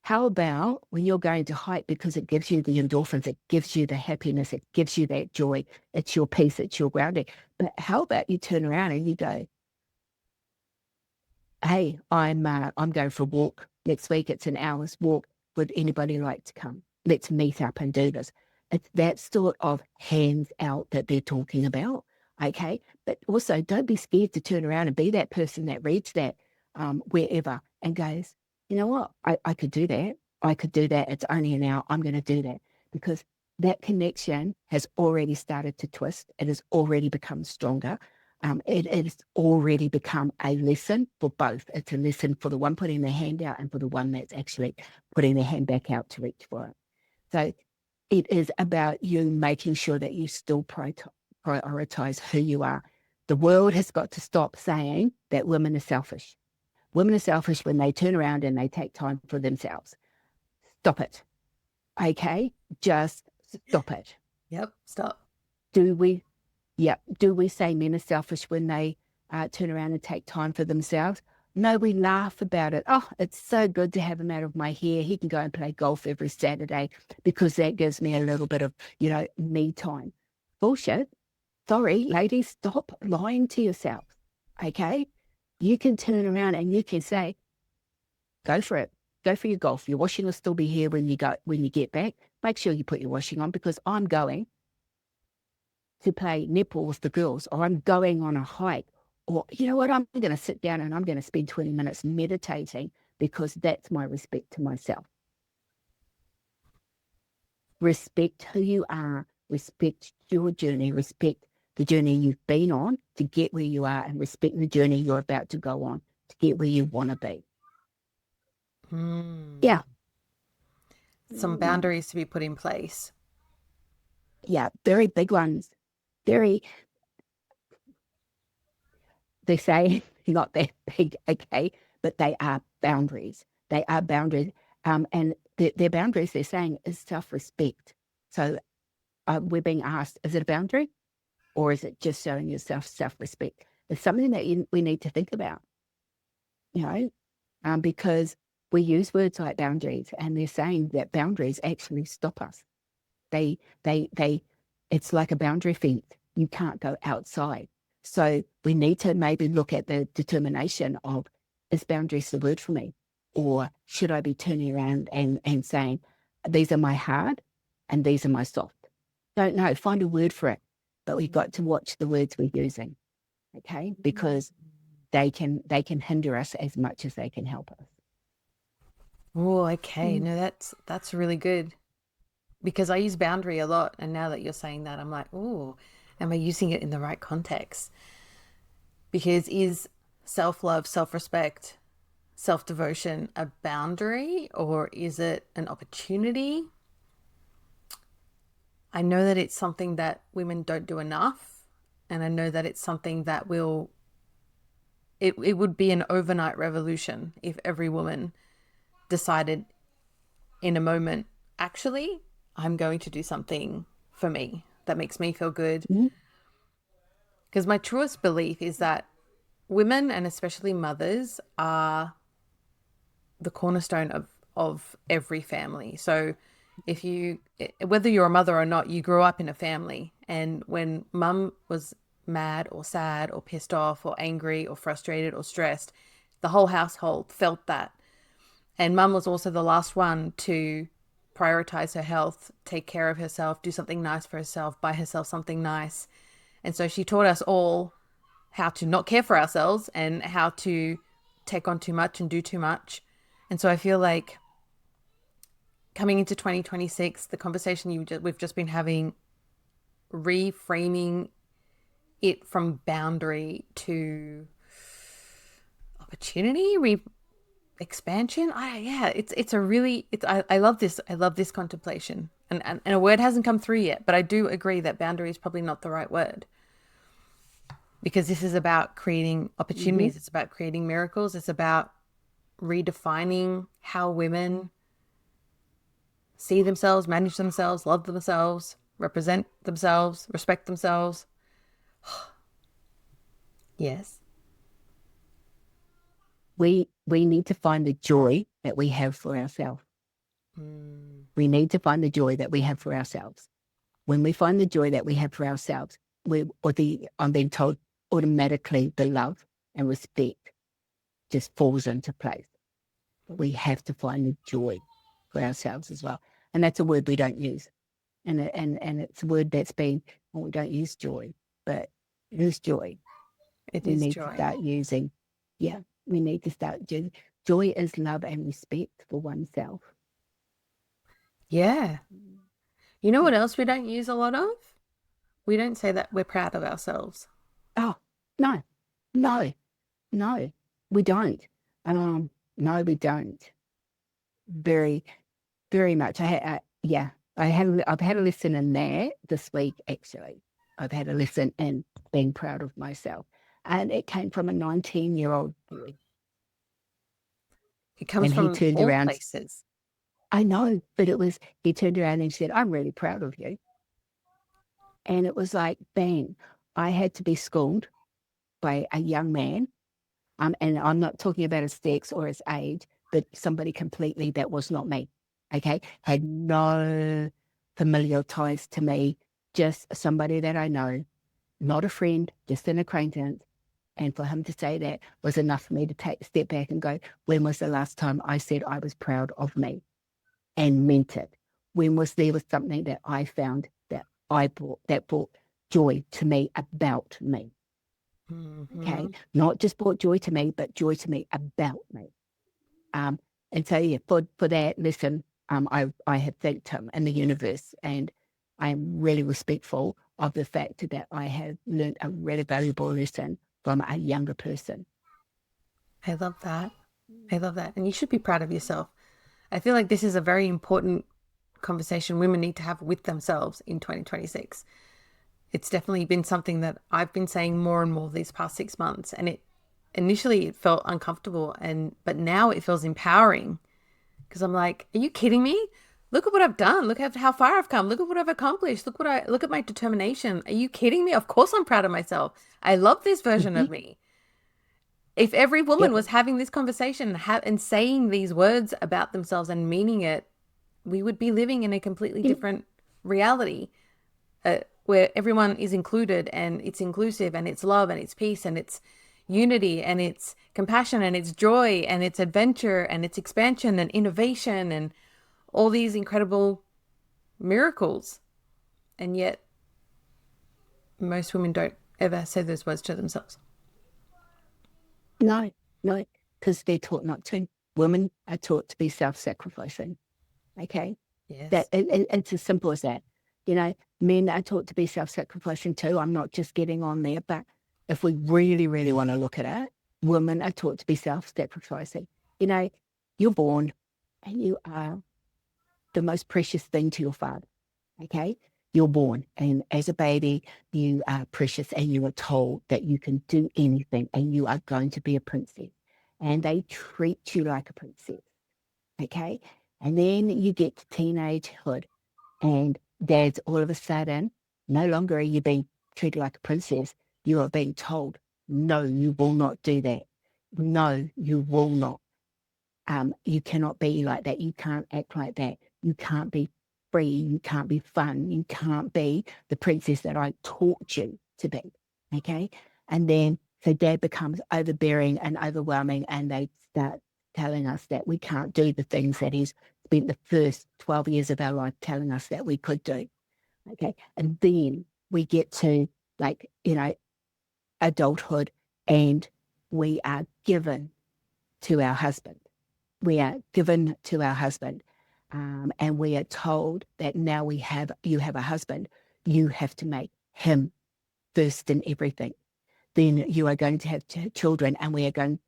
B: How about when you're going to hike, because it gives you the endorphins, it gives you the happiness, it gives you that joy, it's your peace, it's your grounding. But how about you turn around and you go, hey, I'm going for a walk next week. It's an hour's walk. Would anybody like to come? Let's meet up and do this. It's that sort of hands out that they're talking about. Okay. But also don't be scared to turn around and be that person that reads that wherever and goes, you know what? I could do that. I could do that. It's only an hour. I'm going to do that, because that connection has already started to twist. It has already become stronger. It's already become a lesson for both. It's a lesson for the one putting their hand out and for the one that's actually putting their hand back out to reach for it. So it is about you making sure that you still prioritize who you are. The world has got to stop saying that women are selfish. Women are selfish when they turn around and they take time for themselves. Stop it. Okay? Just stop it.
A: Yep. Stop.
B: Do we say men are selfish when they turn around and take time for themselves? No, we laugh about it. Oh, it's so good to have him out of my hair. He can go and play golf every Saturday because that gives me a little bit of, me time. Bullshit. Sorry, ladies, stop lying to yourself. Okay? You can turn around and you can say, go for it. Go for your golf. Your washing will still be here when you get back. Make sure you put your washing on, because I'm going to play netball with the girls, or I'm going on a hike, or you know what, I'm going to sit down and I'm going to spend 20 minutes meditating, because that's my respect to myself. Respect who you are, respect your journey, respect the journey you've been on to get where you are, and respect the journey you're about to go on to get where you want to be. Yeah.
A: Some boundaries to be put in place.
B: Yeah, very big ones. They say not that big, okay, but they are boundaries. They are boundaries. And their boundaries, they're saying, is self-respect. So we're being asked, is it a boundary or is it just showing yourself self-respect? It's something that we need to think about, because we use words like boundaries, and they're saying that boundaries actually stop us. They, it's like a boundary fence. You can't go outside. So we need to maybe look at the determination of, is boundaries the word for me? Or should I be turning around and saying, these are my hard and these are my soft? Don't know. Find a word for it. But we've got to watch the words we're using, okay? Because they can hinder us as much as they can help us.
A: Oh, okay. No, that's really good, because I use boundary a lot, and now that you're saying that, I'm like, oh, am I using it in the right context? Because is self-love, self-respect, self-devotion a boundary, or is it an opportunity? I know that it's something that women don't do enough, and I know that it's something that it would be an overnight revolution if every woman decided in a moment, actually, I'm going to do something for me that makes me feel good. Because my truest belief is that women, and especially mothers, are the cornerstone of every family. So if you, whether you're a mother or not, you grew up in a family. And when mum was mad or sad or pissed off or angry or frustrated or stressed, the whole household felt that. And mum was also the last one to prioritize her health, take care of herself, do something nice for herself, buy herself something nice. And so she taught us all how to not care for ourselves and how to take on too much and do too much. And so I feel like coming into 2026, the conversation we've just been having, reframing it from boundary to opportunity, expansion. I love this. I love this contemplation, and a word hasn't come through yet, but I do agree that boundary is probably not the right word, because this is about creating opportunities. It's about creating miracles. It's about redefining how women see themselves, manage themselves, love themselves, represent themselves, respect themselves. Yes.
B: We need to find the joy that we have for ourselves. We need to find the joy that we have for ourselves. When we find the joy that we have for ourselves, I'm being told, automatically the love and respect just falls into place. We have to find the joy for ourselves as well. And that's a word we don't use. And it's a word that's been, well, we don't use joy, but it is joy. We need to start using, we need to start doing. Joy is love and respect for oneself.
A: Yeah. You know what else we don't use a lot of? We don't say that we're proud of ourselves.
B: Oh, no, we don't. No, we don't. Very, very much. I've had a lesson in there this week, actually. I've had a lesson in being proud of myself. And it came from a 19-year-old boy.
A: It comes from all places.
B: I know, but he turned around and said, I'm really proud of you. And it was like, bang, I had to be schooled by a young man. And I'm not talking about his sex or his age, but somebody completely that was not me. Okay. Had no familial ties to me, just somebody that I know, not a friend, just an acquaintance. And for him to say that was enough for me to take a step back and go, when was the last time I said I was proud of me and meant it? When was there was something that I found that brought joy to me about me? Okay, not just brought joy to me, but joy to me about me. And so for that lesson, I have thanked him and the universe, and I'm really respectful of the fact that I have learned a really valuable lesson from a younger person.
A: I love that. And you should be proud of yourself. I feel like this is a very important conversation women need to have with themselves in 2026. It's definitely been something that I've been saying more and more these past 6 months, and initially it felt uncomfortable, but now it feels empowering, because I'm like, are you kidding me? Look at what I've done. Look at how far I've come. Look at what I've accomplished. Look at my determination. Are you kidding me? Of course I'm proud of myself. I love this version
B: Mhm.
A: of me. If every woman
B: Yep.
A: was having this conversation and saying these words about themselves and meaning it, we would be living in a completely
B: You-
A: different reality, where everyone is included, and it's inclusive, and it's love, and it's peace, and it's unity, and it's compassion, and it's joy, and it's adventure, and it's expansion and innovation, and all these incredible miracles. And yet most women don't ever say those words to themselves.
B: No, no, because they're taught not to. Women are taught to be self-sacrificing. Okay,
A: Yes.
B: it's as simple as that. You know, men are taught to be self-sacrificing too. I'm not just getting on there, but if we really, really want to look at it, women are taught to be self-sacrificing. You know, you're born and you are the most precious thing to your father. Okay, you're born, and as a baby, you are precious, and you are told that you can do anything, and you are going to be a princess, and they treat you like a princess. Okay, and then you get to teenagehood, and dad's all of a sudden, no longer are you being treated like a princess. You are being told, no, you will not do that. No, you will not. You cannot be like that. You can't act like that. You can't be free. You can't be fun. You can't be the princess that I taught you to be. Okay. And then, so dad becomes overbearing and overwhelming, and they start telling us that we can't do the things that he's spent the first 12 years of our life telling us that we could do. Okay. And then we get to, like, adulthood, and we are given to our husband. We are given to our husband, and we are told that now you have a husband, you have to make him first in everything. Then you are going to have children, and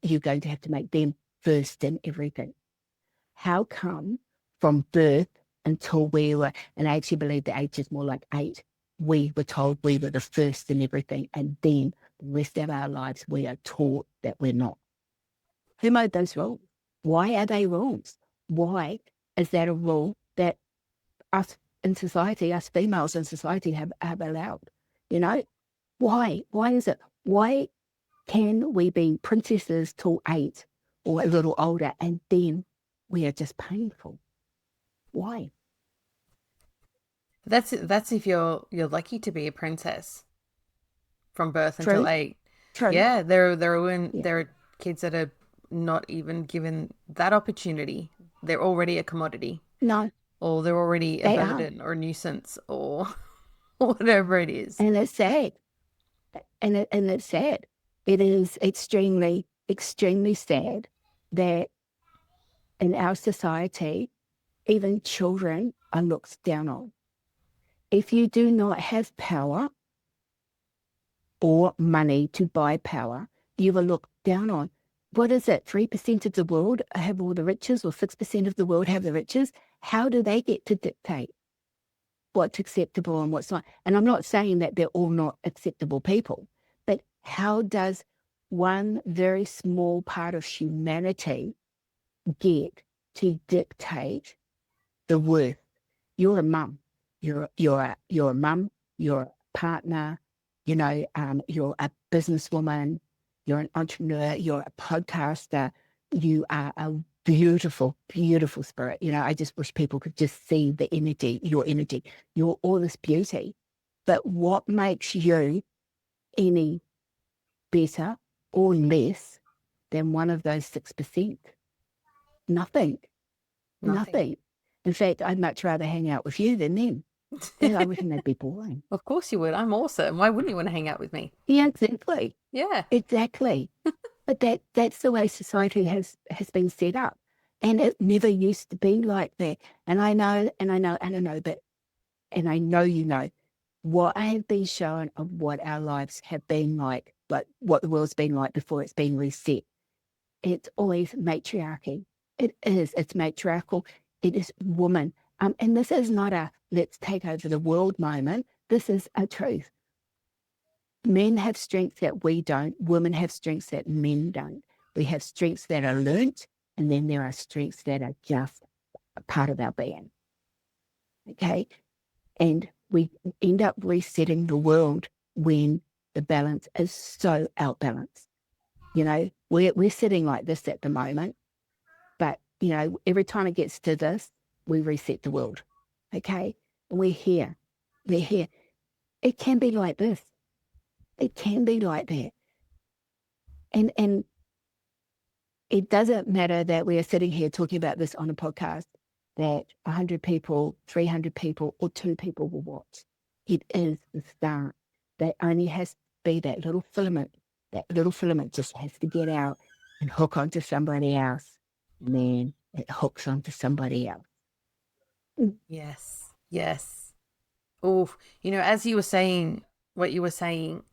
B: you're going to have to make them first in everything. How come from birth until and I actually believe the age is more like 8, we were told we were the first in everything, and then the rest of our lives we are taught that we're not? Who made those rules? Why are they rules? Why is that a rule that us in society, us females in society have allowed? You know, why? Why is it? Why can we be princesses till 8 or a little older, and then we are just painful? Why?
A: That's if you're lucky to be a princess from birth until
B: True,
A: 8.
B: true.
A: Yeah,
B: Yeah.
A: there are kids that are not even given that opportunity. They're already a commodity,
B: No,
A: or they're already a
B: they are.
A: burden or a nuisance, or whatever it is.
B: And it's sad. And it's sad. It is extremely, extremely sad that in our society, even children are looked down on. If you do not have power or money to buy power, you are looked down on. What is it? 3% of the world have all the riches, or 6% of the world have the riches? How do they get to dictate what's acceptable and what's not? And I'm not saying that they're all not acceptable people, but how does one very small part of humanity get to dictate the worth? You're a mum. You're a mum. You're a partner. You're a businesswoman. You're an entrepreneur. You're a podcaster. You are a beautiful, beautiful spirit. I just wish people could just see the energy, your energy. You're all this beauty. But what makes you any better or less than one of those 6%? Nothing.
A: Nothing.
B: Nothing. In fact, I'd much rather hang out with you than them. I reckon they'd be boring.
A: Of course you would. I'm awesome. Why wouldn't you want to hang out with me?
B: Yeah, exactly.
A: Yeah.
B: Exactly. But that's the way society has been set up. And it never used to be like that. And I know, and I know what I have been shown of what our lives have been like, but what the world's been like before it's been reset. It's always matriarchy. It is. It's matriarchal. It is woman. And this is not a let's take over the world moment. This is a truth. Men have strengths that we don't. Women have strengths that men don't. We have strengths that are learnt, and then there are strengths that are just a part of our being. Okay? And we end up resetting the world when the balance is so outbalanced. We're sitting like this at the moment, but, every time it gets to this, we reset the world. Okay? And we're here. We're here. It can be like this. It can be like that. And it doesn't matter that we are sitting here talking about this on a podcast that 100 people, 300 people, or 2 people will watch. It is the start. That only has to be that little filament. That little filament just has to get out and hook onto somebody else. And then it hooks onto somebody else.
A: Yes. Yes. Oh, as you were saying what you were saying,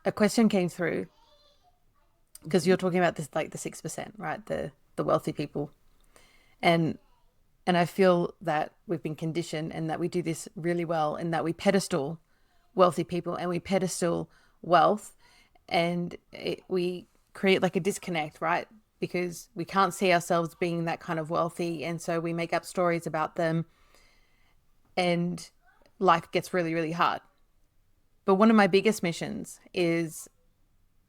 A: a question came through, because you're talking about this, like the 6%, right? The wealthy people. And I feel that we've been conditioned, and that we do this really well, and that we pedestal wealthy people and we pedestal wealth, and we create like a disconnect, right? Because we can't see ourselves being that kind of wealthy, and so we make up stories about them, and life gets really, really hard. But one of my biggest missions is,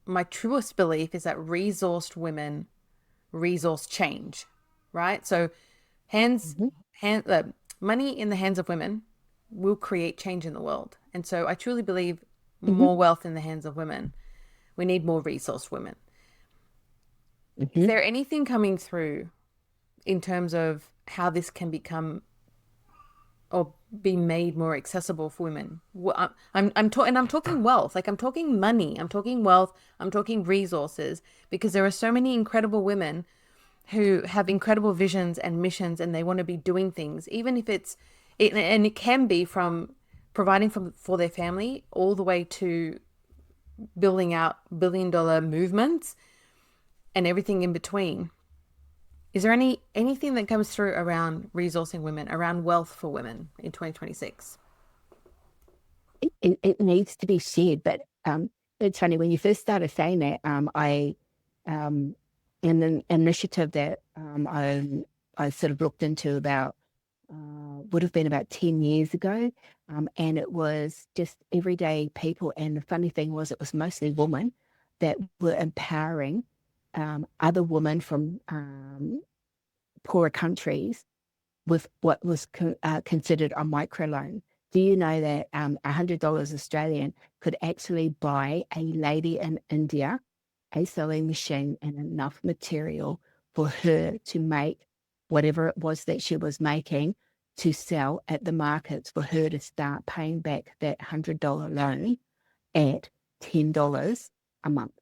A: my truest belief is that resourced women resource change, right? So money in the hands of women will create change in the world. And so I truly believe more wealth in the hands of women. We need more resourced women. Is there anything coming through in terms of how this can become or be made more accessible for women? I'm talking wealth, like I'm talking money, I'm talking wealth, I'm talking resources, because there are so many incredible women who have incredible visions and missions, and they want to be doing things, even if and it can be from providing for their family all the way to building out billion-dollar movements and everything in between. Is there anything that comes through around resourcing women, around wealth for women in 2026?
B: It needs to be shared, but it's funny, when you first started saying that, I in an initiative that I sort of looked into about, would have been about 10 years ago, and it was just everyday people, and the funny thing was it was mostly women that were empowering other women from poorer countries with what was considered a microloan. Do you know that $100 Australian could actually buy a lady in India a sewing machine and enough material for her to make whatever it was that she was making to sell at the markets, for her to start paying back that $100 loan at $10 a month?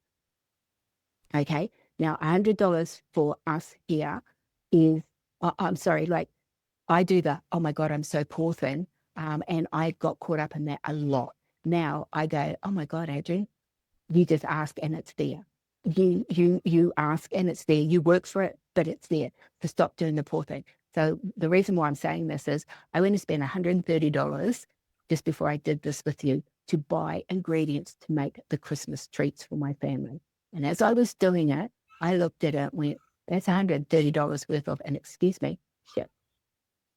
B: Okay. Now, $100 for us here is, I'm sorry, like I do the, oh my God, I'm so poor thing. And I got caught up in that a lot. Now I go, oh my God, Adriene, you just ask and it's there. You ask and it's there. You work for it, but it's there. To stop doing the poor thing. So the reason why I'm saying this is I went to spend $130 just before I did this with you to buy ingredients to make the Christmas treats for my family. And as I was doing it, I looked at it and went, that's $130 worth of, and excuse me, shit.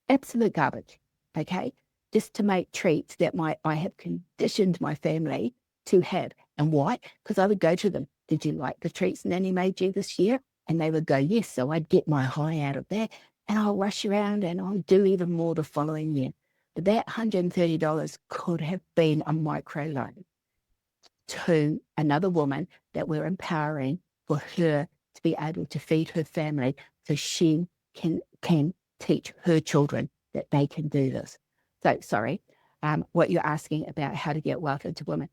B: Absolute garbage, okay? Just to make treats that I have conditioned my family to have. And why? Because I would go to them, did you like the treats Nanny made you this year? And they would go, yes. So I'd get my high out of that, and I'll rush around and I'll do even more the following year. But that $130 could have been a microloan to another woman that we're empowering, for her to be able to feed her family, so she can teach her children that they can do this. So, sorry, what you're asking about how to get wealth into women,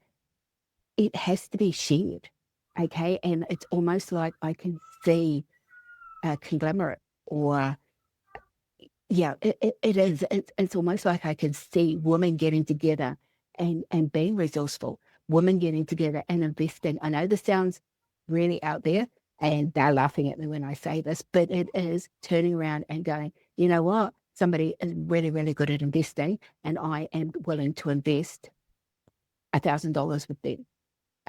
B: it has to be shared, okay? And it's almost like I can see a conglomerate, or yeah, it is. It's almost like I can see women getting together and being resourceful, women getting together and investing. I know this sounds really out there, and they're laughing at me when I say this, but it is turning around and going, you know what? Somebody is really, really good at investing, and I am willing to invest $1,000 with them.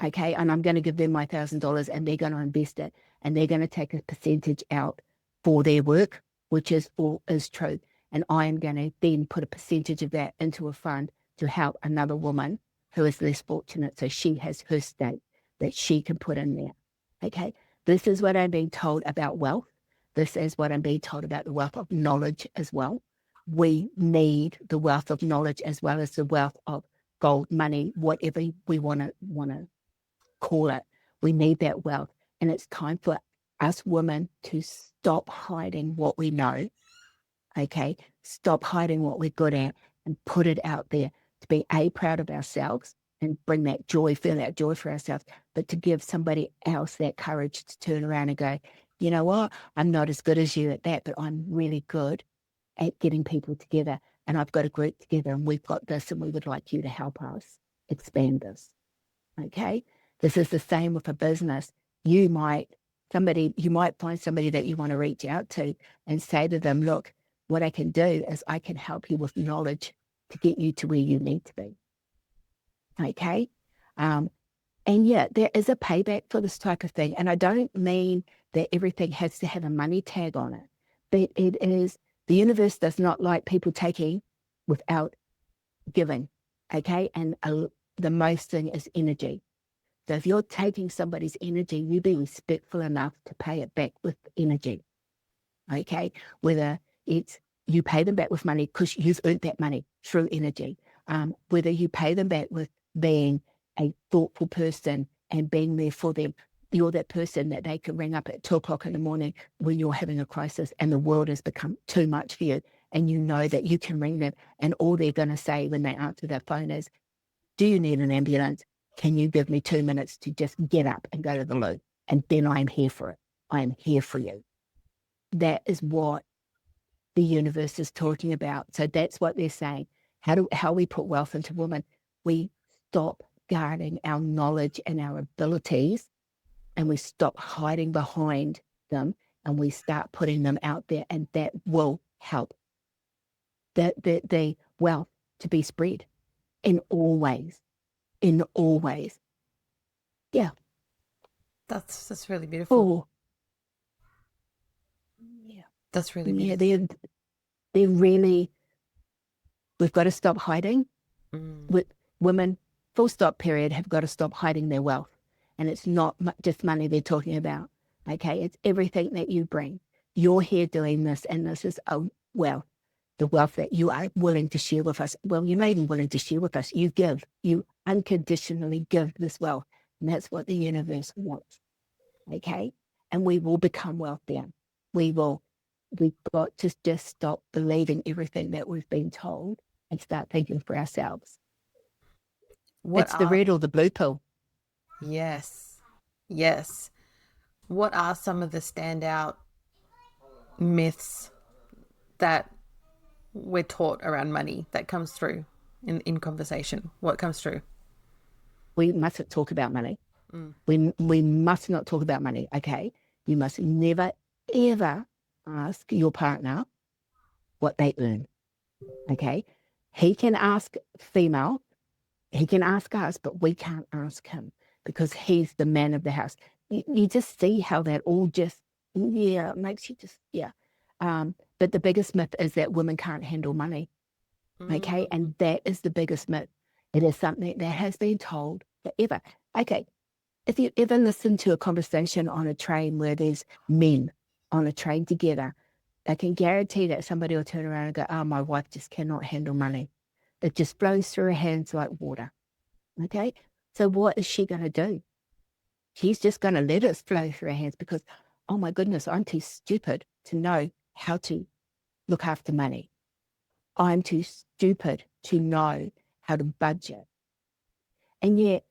B: Okay. And I'm going to give them my $1,000 and they're going to invest it and they're going to take a percentage out for their work, which is true. And I am going to then put a percentage of that into a fund to help another woman who is less fortunate. So she has her stake that she can put in there. Okay. This is what I'm being told about wealth. This is what I'm being told about the wealth of knowledge as well. We need the wealth of knowledge as well as the wealth of gold, money, whatever we want to call it. We need that wealth. And it's time for us women to stop hiding what we know. Okay. Stop hiding what we're good at and put it out there to be proud of ourselves and bring that joy, feel that joy for ourselves, but to give somebody else that courage to turn around and go, you know what? I'm not as good as you at that, but I'm really good at getting people together. And I've got a group together and we've got this and we would like you to help us expand this. Okay. This is the same with a business. You might find somebody that you want to reach out to and say to them, look, what I can do is I can help you with knowledge to get you to where you need to be. Okay. And yeah, there is a payback for this type of thing. And I don't mean that everything has to have a money tag on it, but it is, the universe does not like people taking without giving. Okay. And the most thing is energy. So if you're taking somebody's energy, you be respectful enough to pay it back with energy. Okay. Whether it's you pay them back with money because you've earned that money through energy. Whether you pay them back with being a thoughtful person and being there for them. You're that person that they can ring up at 2:00 in the morning when you're having a crisis and the world has become too much for you. And you know that you can ring them and all they're going to say when they answer their phone is, do you need an ambulance? Can you give me 2 minutes to just get up and go to the loo? And then I'm here for it. I am here for you. That is what the universe is talking about. So that's what they're saying. How we put wealth into women. We stop guarding our knowledge and our abilities and we stop hiding behind them and we start putting them out there, and that will help the wealth to be spread in all ways. In all ways. Yeah.
A: That's really beautiful.
B: Oh. Yeah.
A: That's really beautiful.
B: Yeah, they're really, we've got to stop hiding. With women, full stop period, have got to stop hiding their wealth. And it's not just money they're talking about. Okay. It's everything that you bring. You're here doing this, and this is the wealth that you are willing to share with us. Well, you're not even willing to share with us. You give. You unconditionally give this wealth. And that's what the universe wants. Okay? And we will become wealthier. We've got to just stop believing everything that we've been told and start thinking for ourselves. It's the red or the blue pill.
A: Yes. Yes. What are some of the standout myths that we're taught around money that comes through in conversation? What comes through?
B: We mustn't talk about money. We must not talk about money. Okay. You must never, ever ask your partner what they earn. Okay. He can ask female, he can ask us, but we can't ask him because he's the man of the house. You just see how that all just, makes you just, but the biggest myth is that women can't handle money. Okay. And that is the biggest myth. It is something that has been told forever. Okay. If you ever listen to a conversation on a train where there's men on a train together, I can guarantee that somebody will turn around and go, oh, my wife just cannot handle money. It just flows through her hands like water. Okay. So what is she going to do? She's just going to let it flow through her hands because, oh my goodness, I'm too stupid to know how to look after money. I'm too stupid to know how to budget. And yet,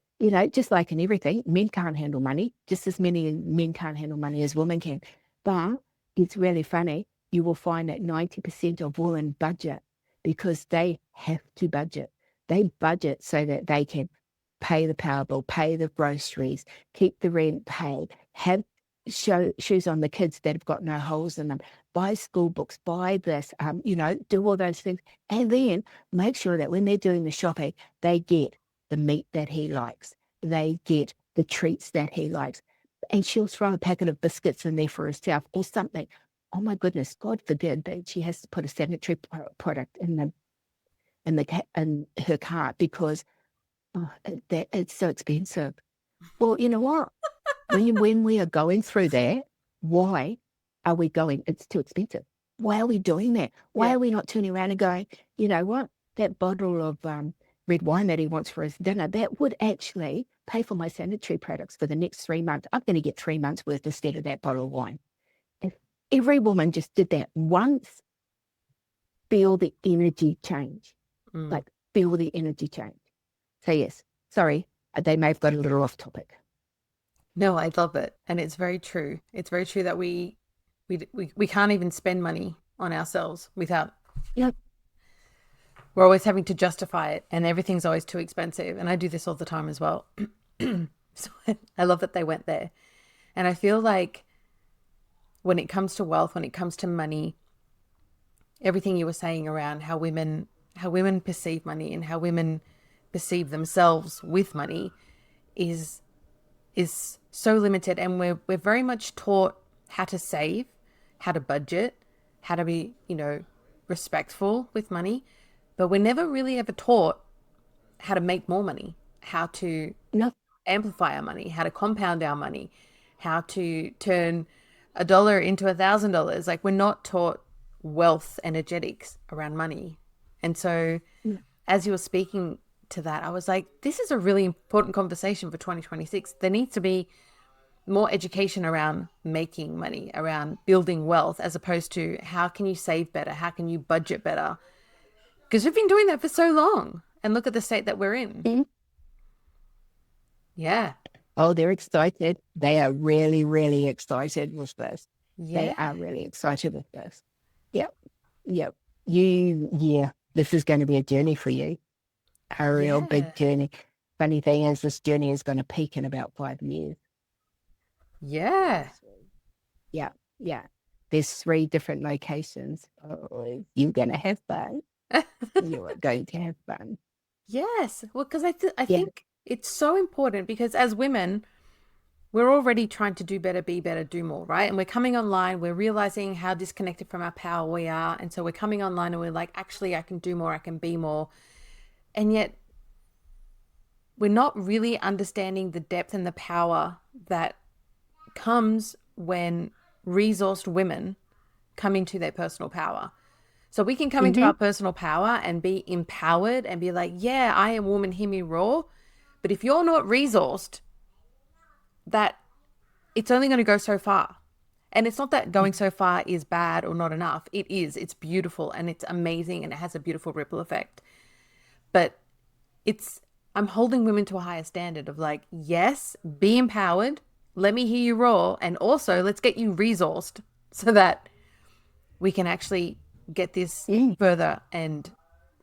B: just like in everything, men can't handle money, just as many men can't handle money as women can. But it's really funny. You will find that 90% of women budget because they have to budget. They budget so that they can pay the power bill, pay the groceries, keep the rent paid, have shoes on the kids that have got no holes in them, buy school books, buy this, do all those things. And then make sure that when they're doing the shopping, they get the meat that he likes. They get the treats that he likes. And she'll throw a packet of biscuits in there for herself or something. Oh my goodness, God forbid that she has to put a sanitary product in her cart because that it's so expensive. Well, you know what? When we are going through that, why are we going? It's too expensive. Why are we doing that? Why are we not turning around and going, you know what? That bottle of red wine that he wants for his dinner, that would actually pay for my sanitary products for the next 3 months. I'm going to get 3 months worth instead of that bottle of wine. If every woman just did that once, feel the energy change. Like feel the energy change. So yes, sorry, they may have got a little off topic.
A: No, I love it. And it's very true. It's very true that we can't even spend money on ourselves without,
B: Yep.
A: we're always having to justify it and everything's always too expensive. And I do this all the time as well. So I love that they went there. And I feel like when it comes to wealth, when it comes to money, everything you were saying around how women perceive money and how women perceive themselves with money is so limited. And we're very much taught how to save, how to budget, how to be, respectful with money. But we're never really ever taught how to make more money, how to amplify our money, how to compound our money, how to turn $1 into $1,000. Like we're not taught wealth energetics around money. And so as you were speaking to that, I was like, this is a really important conversation for 2026. There needs to be more education around making money, around building wealth, as opposed to how can you save better? How can you budget better? Because we've been doing that for so long. And look at the state that we're in.
B: Mm-hmm.
A: Yeah.
B: Oh, they're excited. They are really, really excited with this.
A: Yeah.
B: They are really excited with this. Yep. This is going to be a journey for you. A real big journey. Funny thing is, this journey is going to peak in about 5 years.
A: Yeah.
B: Yeah. There's 3 different locations. Oh, you're going to have fun. You are going to have fun.
A: Yes. Well, because I think it's so important because as women, we're already trying to do better, be better, do more, right? And we're coming online, we're realizing how disconnected from our power we are. And so we're coming online and we're like, actually, I can do more, I can be more. And yet we're not really understanding the depth and the power that comes when resourced women come into their personal power. So we can come into our personal power and be empowered and be like, yeah, I am woman, hear me roar. But if you're not resourced, that it's only going to go so far. And it's not that going so far is bad or not enough. It is. It's beautiful and it's amazing and it has a beautiful ripple effect. But I'm holding women to a higher standard of like, yes, be empowered. Let me hear you roar. And also let's get you resourced so that we can actually get this further and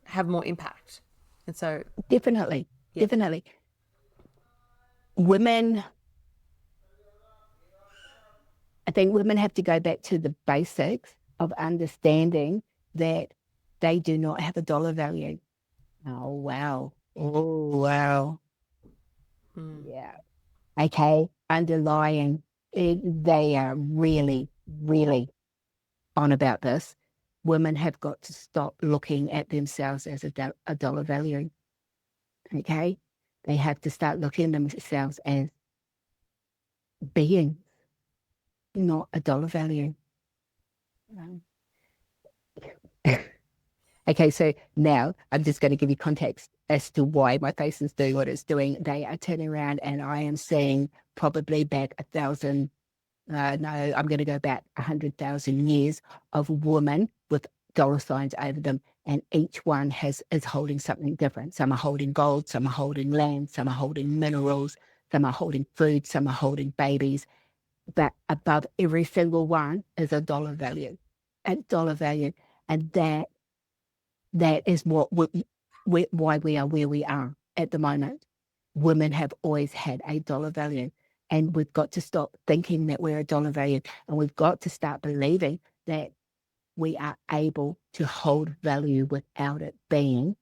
A: have more impact. And so
B: definitely. I think women have to go back to the basics of understanding that they do not have a dollar value. Oh, wow. Yeah. Okay. Underlying, they are really, really on about this. Women have got to stop looking at themselves as a dollar value. Okay? They have to start looking at themselves as beings, not a dollar value. Okay, so now I'm just going to give you context as to why my face is doing what it's doing. They are turning around and I am seeing probably back 1,000, I'm going to go back 100,000 years of women with dollar signs over them, and each one is holding something different. Some are holding gold, some are holding land, some are holding minerals, some are holding food, some are holding babies. But above every single one is a dollar value. And that is why we are where we are at the moment. Women have always had a dollar value, and we've got to stop thinking that we're a dollar value, and we've got to start believing that we are able to hold value without it being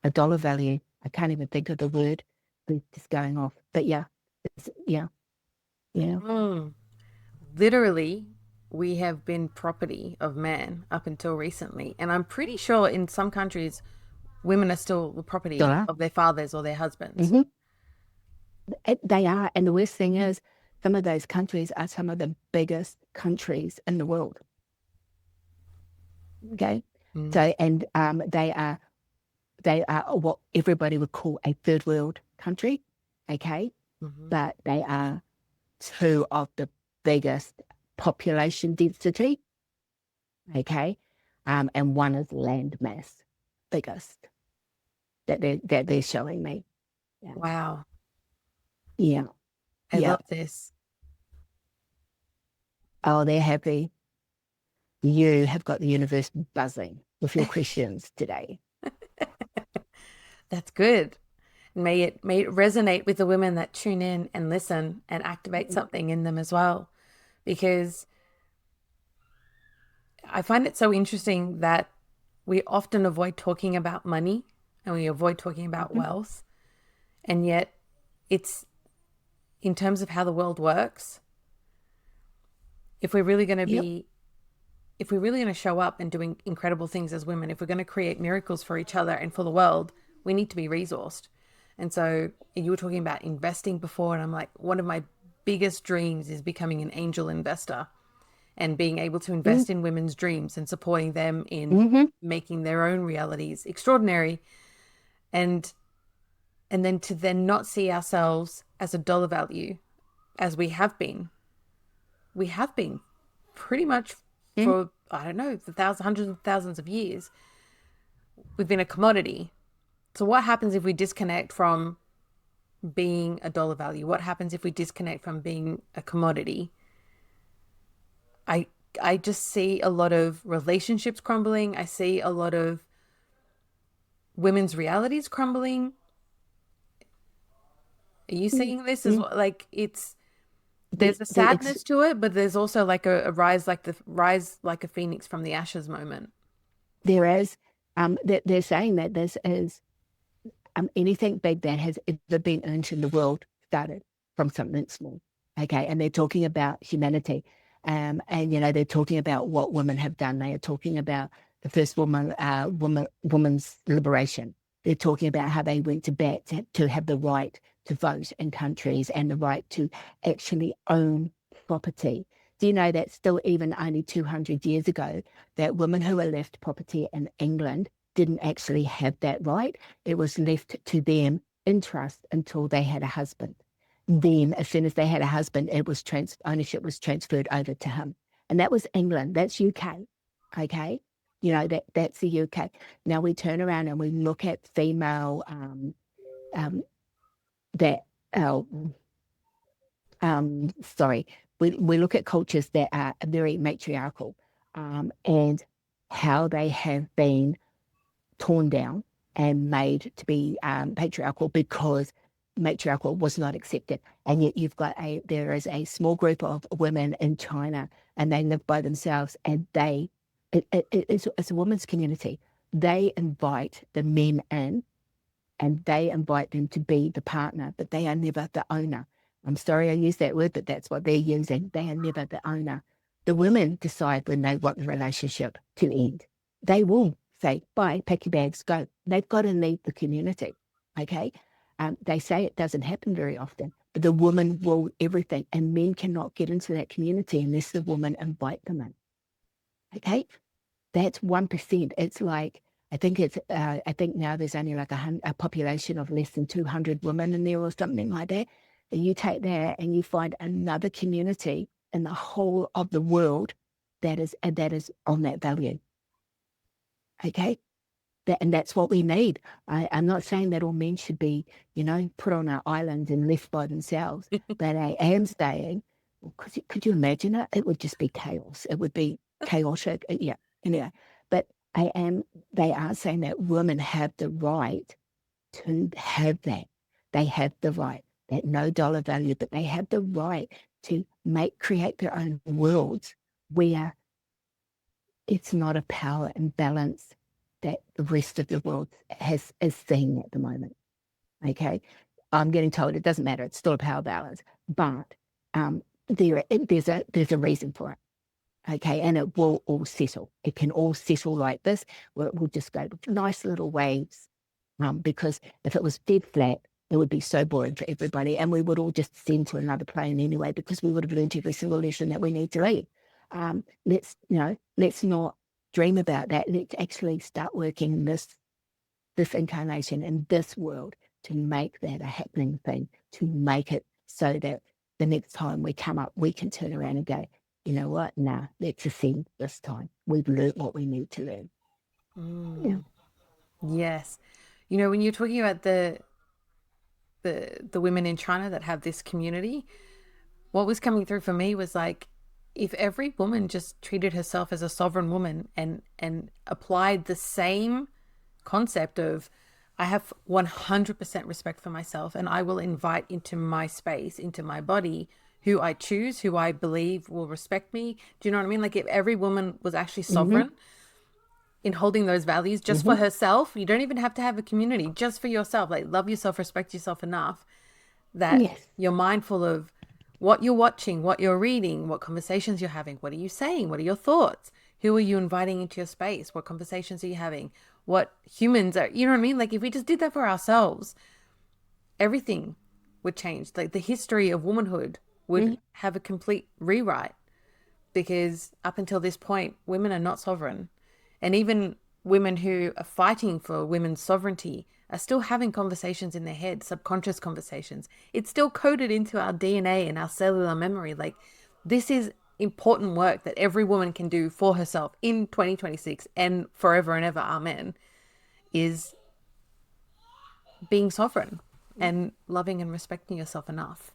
B: a dollar value. I can't even think of the word. It's just going off. But yeah, yeah.
A: Literally, we have been property of man up until recently. And I'm pretty sure in some countries, women are still the property
B: Dollar.
A: of their fathers or their husbands.
B: Mm-hmm. They are. And the worst thing is, some of those countries are some of the biggest countries in the world. Okay.
A: Mm.
B: So, and they are what everybody would call a third world country. Okay.
A: Mm-hmm.
B: But they are two of the biggest population density. Okay. And one is land mass, biggest that they're showing me. Yeah.
A: Wow.
B: Yeah.
A: I
B: Yeah.
A: love this.
B: Oh, they're happy. You have got the universe buzzing with your questions today.
A: That's good. May it resonate with the women that tune in and listen and activate something in them as well. Because I find it so interesting that we often avoid talking about money and we avoid talking about wealth. And yet it's in terms of how the world works, if we're really going to be, if we're really going to show up and doing incredible things as women, if we're going to create miracles for each other and for the world, we need to be resourced. And so you were talking about investing before, and I'm like, one of my biggest dreams is becoming an angel investor and being able to invest in women's dreams and supporting them in making their own realities extraordinary. And then to then not see ourselves as a dollar value as we have been. We have been pretty much for, I don't know, the hundreds of thousands of years. We've been a commodity. So what happens if we disconnect from being a dollar value? What happens if we disconnect from being a commodity? I just see a lot of relationships crumbling. I see a lot of women's realities crumbling. Are you seeing this as well? Like there's a sadness to it, but there's also like a rise like a phoenix from the ashes moment.
B: There is. They're saying that this is anything big that has ever been earned in the world started from something small. Okay, and they're talking about humanity, and they're talking about what women have done. They are talking about the first woman's liberation. They're talking about how they went to bat to have the right to vote in countries and the right to actually own property. Do you know that still even only 200 years ago, that women who were left property in England didn't actually have that right? It was left to them in trust until they had a husband. Then, as soon as they had a husband, ownership was transferred over to him. And that was England. That's UK. Okay? That's the UK. Now we turn around and we look at female we look at cultures that are very matriarchal, and how they have been torn down and made to be patriarchal because matriarchal was not accepted. And yet there is a small group of women in China, and they live by themselves, and it's a women's community. They invite the men in, and they invite them to be the partner, but they are never the owner. I'm sorry I use that word, but that's what they're using. They are never the owner. The women decide when they want the relationship to end. They will say, bye, pack your bags, go. They've got to leave the community, okay? They say it doesn't happen very often, but the woman will everything, and men cannot get into that community unless the woman invite them in, okay? That's 1%. It's like, I think now there's only like a population of less than 200 women in there or something like that. And you take that and you find another community in the whole of the world that is on that value. Okay? And that's what we need. I'm not saying that all men should be, put on an island and left by themselves, but I am saying, could you imagine it? It would just be chaos. It would be chaotic. Yeah. Anyway, but they are saying that women have the right to have that. They have the right, that no dollar value, but they have the right to create their own worlds where it's not a power imbalance that the rest of the world is seeing at the moment. Okay, I'm getting told it doesn't matter; it's still a power balance, but there's a reason for it. Okay, and it will all settle. It can all settle like this, where it will just go nice little waves. Because if it was dead flat, it would be so boring for everybody, and we would all just send to another plane anyway, because we would have learned every single lesson that we need to learn. Let's not dream about that. Let's actually start working this incarnation in this world to make that a happening thing, to make it so that the next time we come up, we can turn around and go, you know what? Nah, let's ascend this time. We've learned what we need to learn. Yeah.
A: Yes. You know, when you're talking about the women in China that have this community, what was coming through for me was like, if every woman just treated herself as a sovereign woman and applied the same concept of, I have 100% respect for myself, and I will invite into my space, into my body, who I choose, who I believe will respect me. Do you know what I mean? Like, if every woman was actually sovereign in holding those values just for herself, you don't even have to have a community, just for yourself. Like, love yourself, respect yourself enough that you're mindful of what you're watching, what you're reading, what conversations you're having, what are you saying, what are your thoughts, who are you inviting into your space, what conversations are you having, what humans are, you know what I mean? Like, if we just did that for ourselves, everything would change. Like, the history of womanhood would have a complete rewrite, because up until this point, women are not sovereign. And even women who are fighting for women's sovereignty are still having conversations in their head, subconscious conversations. It's still coded into our DNA and our cellular memory. Like, this is important work that every woman can do for herself in 2026 and forever and ever, amen, is being sovereign and loving and respecting yourself enough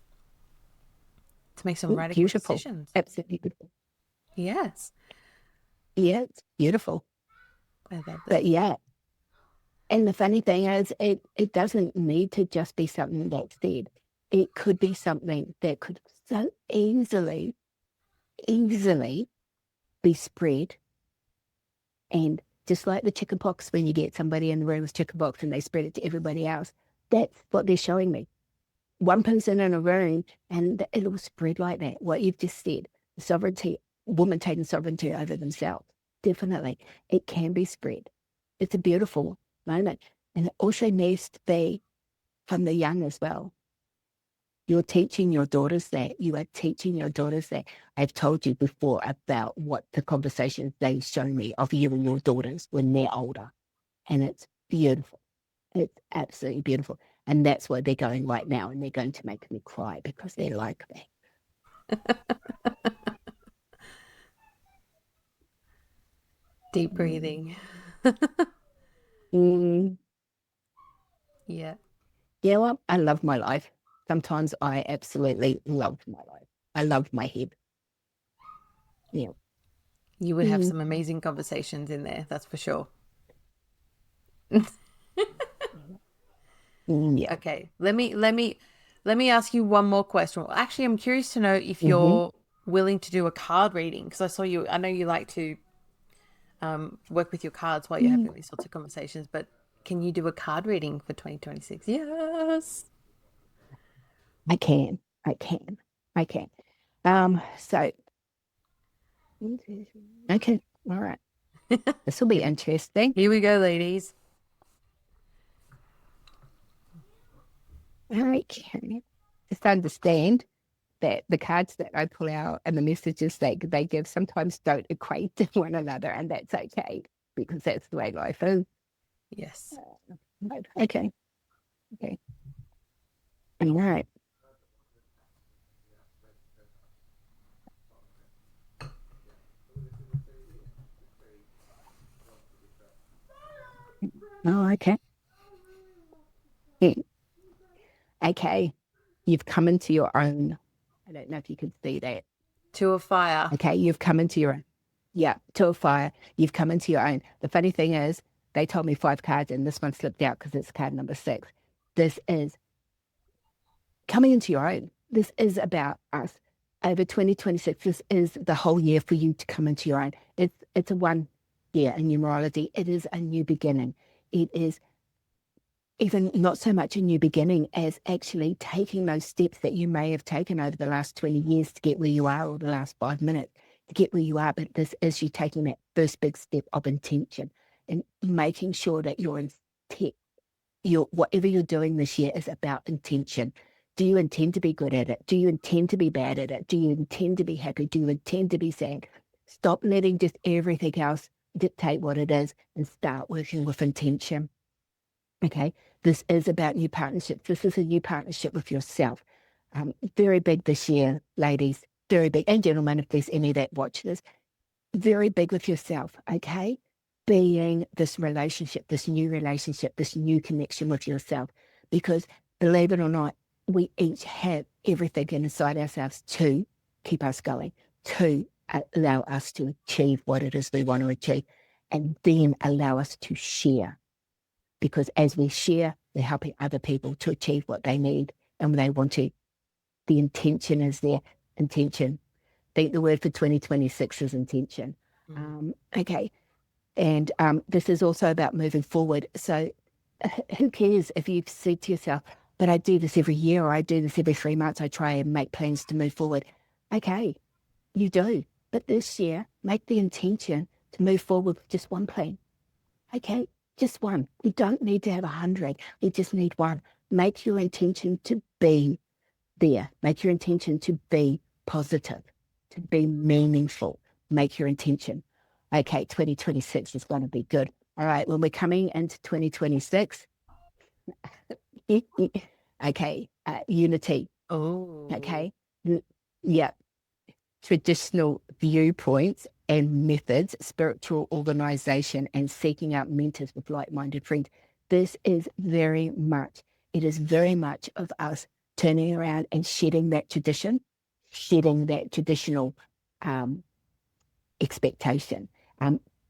A: to make some radical decisions.
B: Absolutely beautiful.
A: Yes.
B: Yeah, it's beautiful.
A: I love that.
B: But yeah, and the funny thing is, it doesn't need to just be something that's said. It could be something that could so easily be spread. And just like the chickenpox, when you get somebody in the room with chickenpox and they spread it to everybody else, that's what they're showing me. One person in a room and it'll spread like that. What you've just said, sovereignty, women taking sovereignty over themselves. Definitely, it can be spread. It's a beautiful moment. And it also needs to be from the young as well. You're teaching your daughters that. You are teaching your daughters that. I've told you before about what the conversations they show me of you and your daughters when they're older. And it's beautiful. It's absolutely beautiful. And that's what they're going right now. And they're going to make me cry because they're like that.
A: Deep breathing. Yeah.
B: Yeah, well, I love my life. Sometimes I absolutely love my life. I love my head. Yeah.
A: You would have some amazing conversations in there, that's for sure.
B: Yeah.
A: Okay. Let me ask you one more question. Well, actually, I'm curious to know if you're willing to do a card reading, because I know you like to work with your cards while you're having these sorts of conversations, but can you do a card reading for 2026? Yes.
B: I can. So, okay. All right. This will be interesting.
A: Here we go, ladies.
B: Okay. Just understand that the cards that I pull out and the messages that they give sometimes don't equate to one another, and that's okay, because that's the way life is.
A: Yes.
B: Okay. All right. Oh, okay. Yeah. Okay. You've come into your own. I don't know if you can see that.
A: Two of fire.
B: Okay. You've come into your own. Yeah. Two of fire. You've come into your own. The funny thing is, they told me 5 cards and this one slipped out because it's card number 6. This is coming into your own. This is about us. Over 2026, this is the whole year for you to come into your own. It's a one year in numerology. It is a new beginning. It is even not so much a new beginning as actually taking those steps that you may have taken over the last 20 years to get where you are, or the last 5 minutes to get where you are. But this is you taking that first big step of intention and making sure that whatever you're doing this year is about intention. Do you intend to be good at it? Do you intend to be bad at it? Do you intend to be happy? Do you intend to be sad? Stop letting just everything else dictate what it is and start working with intention. Okay, this is about new partnerships. This is a new partnership with yourself. Very big this year, ladies, very big, and gentlemen, if there's any that watch this, very big with yourself, okay? Being this relationship, this new connection with yourself. Because believe it or not, we each have everything inside ourselves to keep us going, to allow us to achieve what it is we want to achieve, and then allow us to share. Because as we share, we're helping other people to achieve what they need and they want to. The intention is there. Intention. I think the word for 2026 is intention. Okay. And this is also about moving forward. So who cares if you've said to yourself, but I do this every year, or I do this every 3 months, I try and make plans to move forward. Okay, you do. But this year, make the intention to move forward with just one plan. Okay, just one. We don't need to have 100. We just need one. Make your intention to be there. Make your intention to be positive, to be meaningful. Make your intention. Okay, 2026 is going to be good. All right, when we're coming into 2026, okay, unity.
A: Oh.
B: Okay, yeah. Traditional viewpoints and methods, spiritual organization, and seeking out mentors with like-minded friends. This is very much of us turning around and shedding that tradition, shedding that traditional expectation.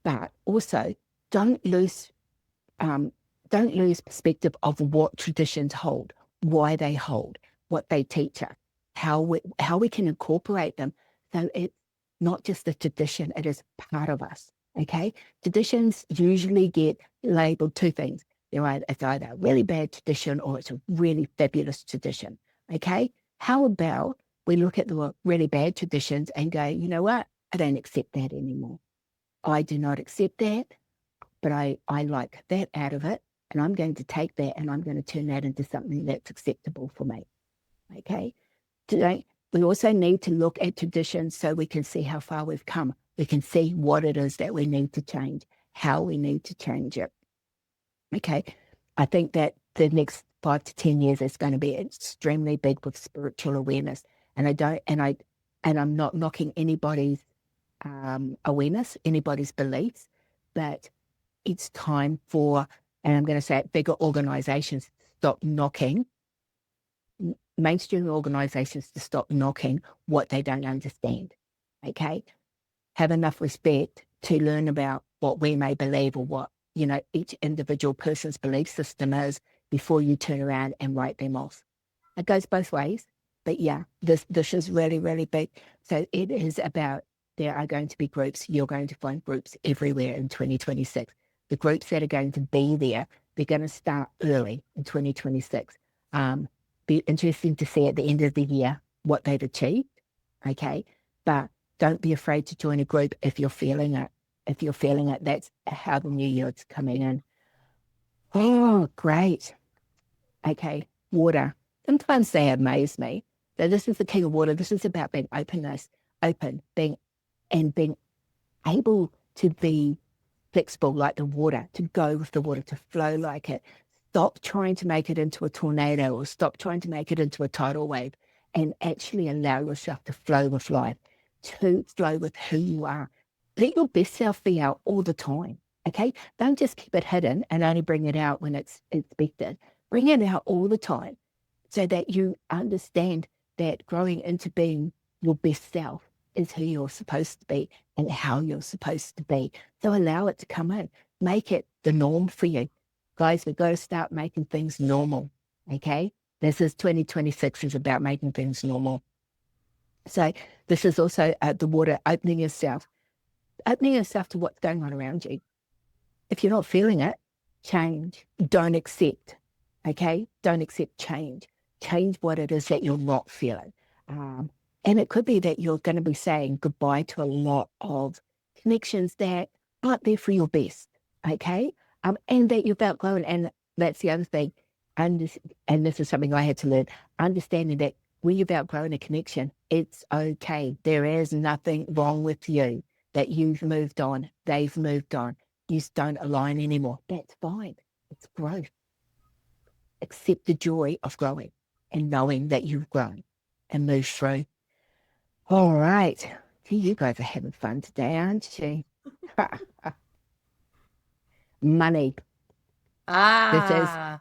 B: But also don't lose perspective of what traditions hold, why they hold, what they teach us, how we can incorporate them. So it's not just a tradition, it is part of us, okay? Traditions usually get labeled two things. It's either a really bad tradition or it's a really fabulous tradition, okay? How about we look at the really bad traditions and go, you know what? I don't accept that anymore. I do not accept that, but I like that out of it, and I'm going to take that and I'm going to turn that into something that's acceptable for me, okay? Today, we also need to look at traditions so we can see how far we've come. We can see what it is that we need to change, how we need to change it. Okay, I think that the next 5 to 10 years is going to be extremely big with spiritual awareness. And I'm not knocking anybody's awareness, anybody's beliefs, but it's time for, and I'm going to say it, bigger organizations stop knocking, mainstream organizations to stop knocking what they don't understand, okay? Have enough respect to learn about what we may believe or what, each individual person's belief system is before you turn around and write them off. It goes both ways, but yeah, this is really, really big. So it is about, there are going to be groups, you're going to find groups everywhere in 2026. The groups that are going to be there, they're going to start early in 2026. Be interesting to see at the end of the year what they've achieved, okay? But don't be afraid to join a group if you're feeling it. If you're feeling it, that's how the new year is coming in. Oh, great. Okay, water. Sometimes they amaze me. So this is the king of water. This is about being being able to be flexible like the water, to go with the water, to flow like it. Stop trying to make it into a tornado or stop trying to make it into a tidal wave and actually allow yourself to flow with life, to flow with who you are. Let your best self be out all the time, okay? Don't just keep it hidden and only bring it out when it's expected. Bring it out all the time so that you understand that growing into being your best self is who you're supposed to be and how you're supposed to be. So allow it to come in. Make it the norm for you. Guys, we've got to start making things normal, okay? This is 2026 is about making things normal. So this is also the water, opening yourself, opening yourself to what's going on around you. If you're not feeling it, change. Don't accept, okay? Don't accept change. Change what it is that you're not feeling. And it could be that you're going to be saying goodbye to a lot of connections that aren't there for your best, okay? And that you've outgrown. And that's the other thing. And this is something I had to learn, understanding that when you've outgrown a connection, it's okay. There is nothing wrong with you, that you've moved on, they've moved on. You just don't align anymore. That's fine. It's growth. Accept the joy of growing and knowing that you've grown and moved through. All right. Gee, you guys are having fun today, aren't you? Money. This is
A: Ah.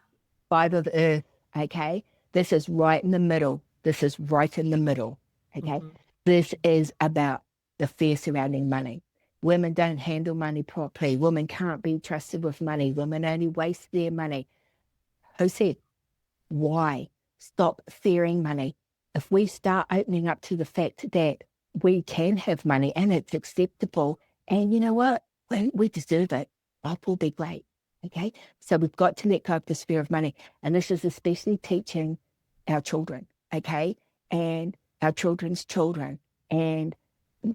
B: 5 of Earth, okay? This is right in the middle. This is right in the middle, okay?
A: Mm-hmm.
B: This is about the fear surrounding money. Women don't handle money properly. Women can't be trusted with money. Women only waste their money. Who said? Why? Stop fearing money. If we start opening up to the fact that we can have money and it's acceptable, and you know what? We deserve it. Life will be great. Okay? So we've got to let go of this fear of money. And this is especially teaching our children, okay? And our children's children and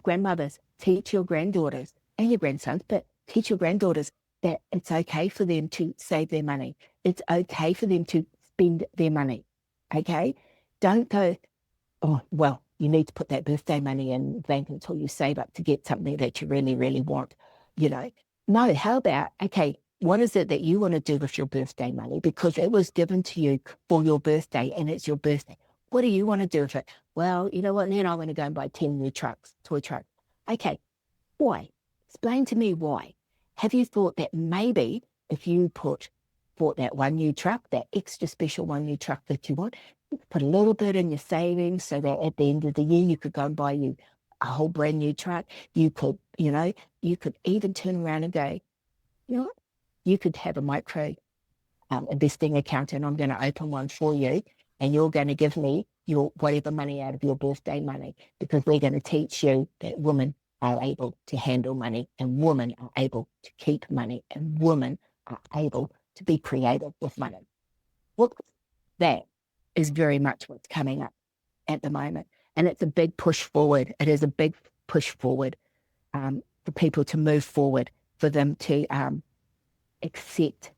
B: grandmothers. Teach your granddaughters and your grandsons, but teach your granddaughters that it's okay for them to save their money. It's okay for them to spend their money, okay? Don't go, oh, well, you need to put that birthday money in the bank until you save up to get something that you really, really want, you know. No, how about, okay, what is it that you want to do with your birthday money? Because it was given to you for your birthday and it's your birthday. What do you want to do with it? Well, you know what, then I want to go and buy 10 new trucks, toy trucks. Okay, why? Explain to me why. Have you thought that maybe if you bought that one new truck, that extra special one new truck that you want, you could put a little bit in your savings so that at the end of the year you could go and buy you a whole brand new truck. You could, you could even turn around and go, you know what? You could have a micro investing account and I'm going to open one for you and you're going to give me your whatever money out of your birthday money because we're going to teach you that women are able to handle money and women are able to keep money and women are able to be creative with money. Well, that is very much what's coming up at the moment. And it's a big push forward. It is a big push forward for people to move forward, for them to accept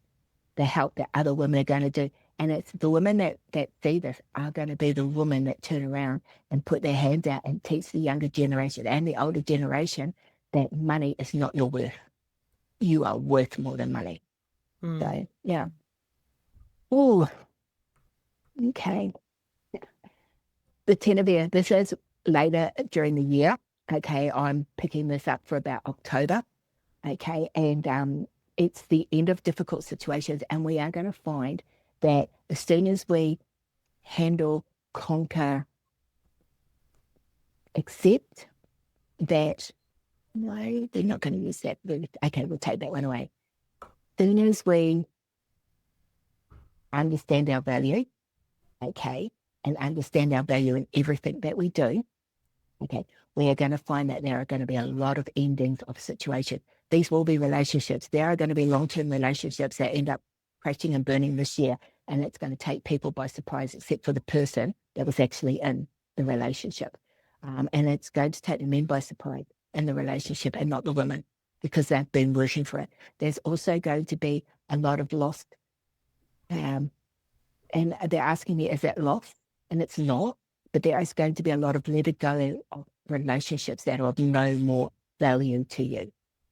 B: the help that other women are going to do. And it's the women that see this are going to be the women that turn around and put their hands out and teach the younger generation and the older generation that money is not your worth. You are worth more than money. So, yeah. Oh, okay. The 10 of Air, this is later during the year. Okay, I'm picking this up for about October. Okay, and it's the end of difficult situations. And we are going to find that as soon as we handle, conquer, accept that, no, they're not going to use that. Okay, we'll take that one away. As soon as we understand our value, okay, and understand our value in everything that we do, okay, we are going to find that there are going to be a lot of endings of situations. These will be relationships. There are going to be long-term relationships that end up crashing and burning this year, and it's going to take people by surprise, except for the person that was actually in the relationship. And it's going to take the men by surprise in the relationship and not the women because they've been working for it. There's also going to be a lot of lost, and they're asking me, is that lost? And it's not, but there is going to be a lot of letting go of relationships that are of no more value to you,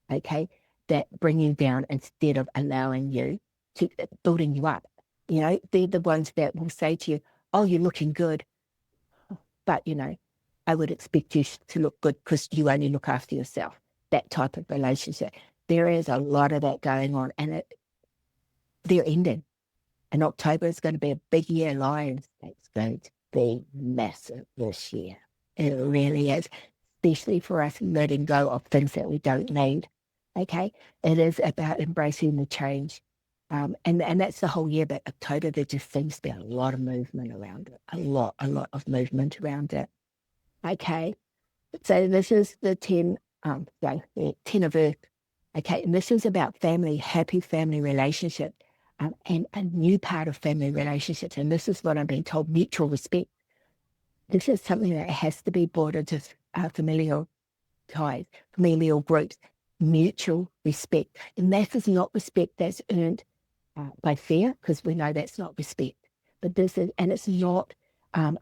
B: okay? That bring you down instead of allowing you to, building you up. You know, they're the ones that will say to you, oh, you're looking good, but, you know, I would expect you to look good because you only look after yourself. That type of relationship. There is a lot of that going on and they're ending. And October is going to be a big year, Lions. It's going to be massive this year. It really is, especially for us letting go of things that we don't need. Okay? It is about embracing the change. And that's the whole year, but October, there just seems to be a lot of movement around it. A lot of movement around it. Okay? So this is the 10 the 10 of Earth. Okay, and this is about family, happy family relationship, and a new part of family relationships. And this is what I'm being told, mutual respect. This is something that has to be brought into familial ties, familial groups, mutual respect. And that is not respect that's earned by fear, because we know that's not respect. But this is, and it's not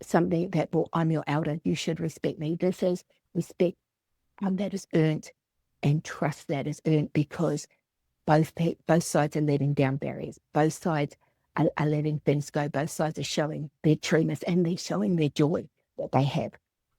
B: something that, well, I'm your elder, you should respect me. This is respect that is earned, and trust that is earned, because both sides are letting down barriers. Both sides are letting things go. Both sides are showing their trueness, and they're showing their joy that they have.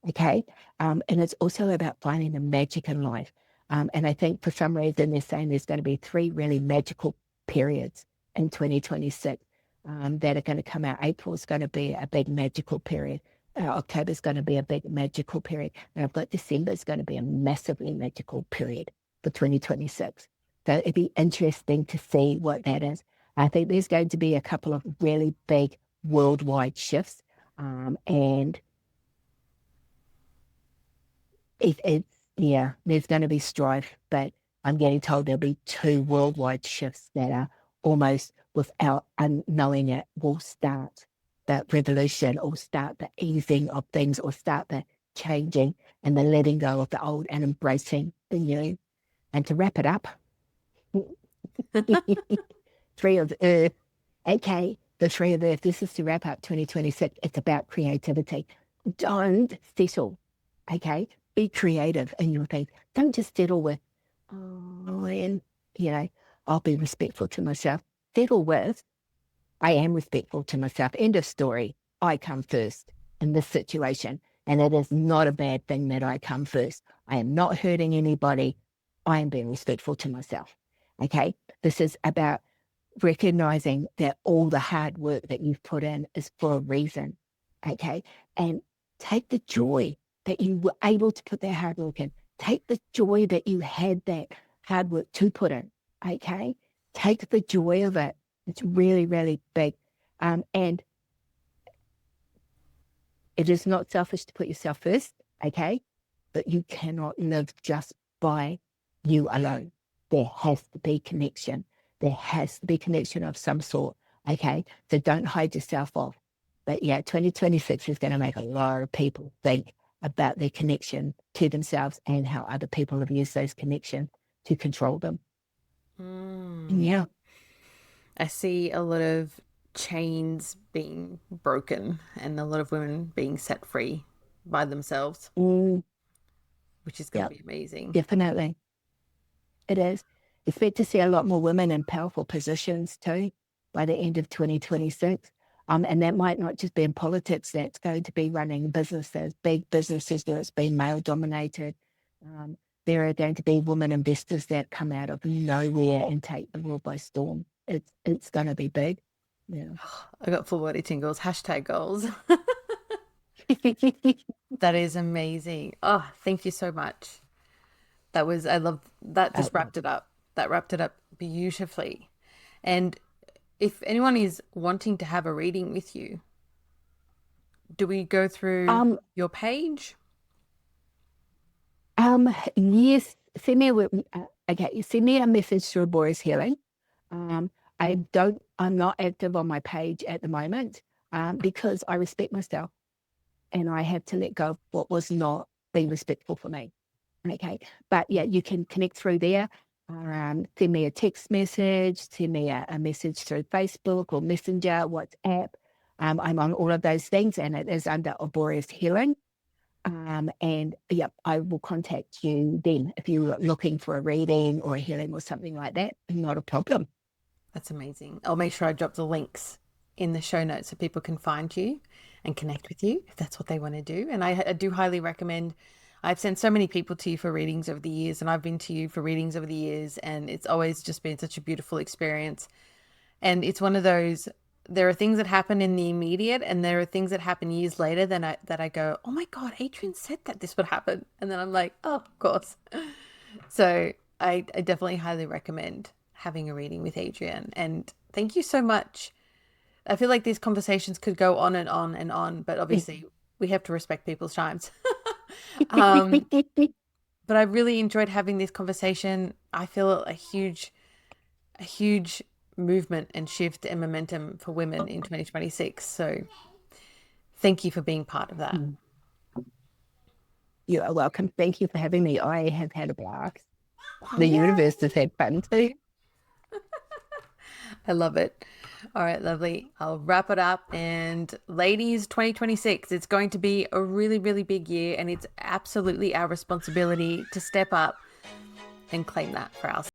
B: Okay. And it's also about finding the magic in life. And I think for some reason they're saying there's going to be 3 really magical periods in 2026 that are going to come out. April is going to be a big magical period. October is going to be a big magical period. And I've got December is going to be a massively magical period for 2026. So it'd be interesting to see what that is. I think there's going to be a couple of really big worldwide shifts. And there's going to be strife, but I'm getting told there'll be 2 worldwide shifts that are almost without knowing it will start the revolution, or start the easing of things, or start the changing and the letting go of the old and embracing the new. And to wrap it up, 3 of Earth, okay, the 3 of Earth, this is to wrap up 2026. It's about creativity. Don't settle, okay? Be creative in your things. Don't just settle with, and, I'll be respectful to myself. Settle with, I am respectful to myself. End of story. I come first in this situation. And it is not a bad thing that I come first. I am not hurting anybody. I am being respectful to myself. Okay? This is about recognizing that all the hard work that you've put in is for a reason. Okay? And take the joy that you were able to put that hard work in. Take the joy that you had that hard work to put in. Okay? Take the joy of it. It's really, really big. And it is not selfish to put yourself first, okay? But you cannot live just by you alone. There has to be connection. There has to be connection of some sort, okay? So don't hide yourself off. But yeah, 2026 is going to make a lot of people think about their connection to themselves and how other people have used those connections to control them. Yeah.
A: I see a lot of chains being broken and a lot of women being set free by themselves, which is going to be amazing.
B: Definitely. It is. Expect to see a lot more women in powerful positions too by the end of 2026. And that might not just be in politics, that's going to be running businesses, big businesses where it's been male dominated. There are going to be women investors that come out of nowhere and take the world by storm. It's going to be big. Yeah.
A: I got full body tingles. # goals. That is amazing. Oh, thank you so much. I love that. Just wrapped it up. That wrapped it up beautifully. And if anyone is wanting to have a reading with you, do we go through your page?
B: Yes. Send me a message through Oborios Healing. I'm not active on my page at the moment because I respect myself and I have to let go of what was not being respectful for me. Okay. But yeah, you can connect through there. Send me a text message, send me a message through Facebook or Messenger, WhatsApp. I'm on all of those things, and it is under Oborios Healing. And yeah, I will contact you then if you're looking for a reading or a healing or something like that. Not a problem.
A: That's amazing. I'll make sure I drop the links in the show notes so people can find you and connect with you if that's what they want to do. And I do highly recommend. I've sent so many people to you for readings over the years, and I've been to you for readings over the years, and it's always just been such a beautiful experience. And it's one of those, there are things that happen in the immediate, and there are things that happen years later that I go, oh my God, Adriene said that this would happen. And then I'm like, oh, of course. So I definitely highly recommend having a reading with Adriene. And thank you so much. I feel like these conversations could go on and on and on, but obviously we have to respect people's times. But I really enjoyed having this conversation. I feel a huge movement and shift and momentum for women in 2026. So thank you for being part of that.
B: You are welcome. Thank you for having me. I have had a blast. The universe has had fun too.
A: I love it. All right, lovely. I'll wrap it up. And ladies, 2026, it's going to be a really, really big year. And it's absolutely our responsibility to step up and claim that for ourselves.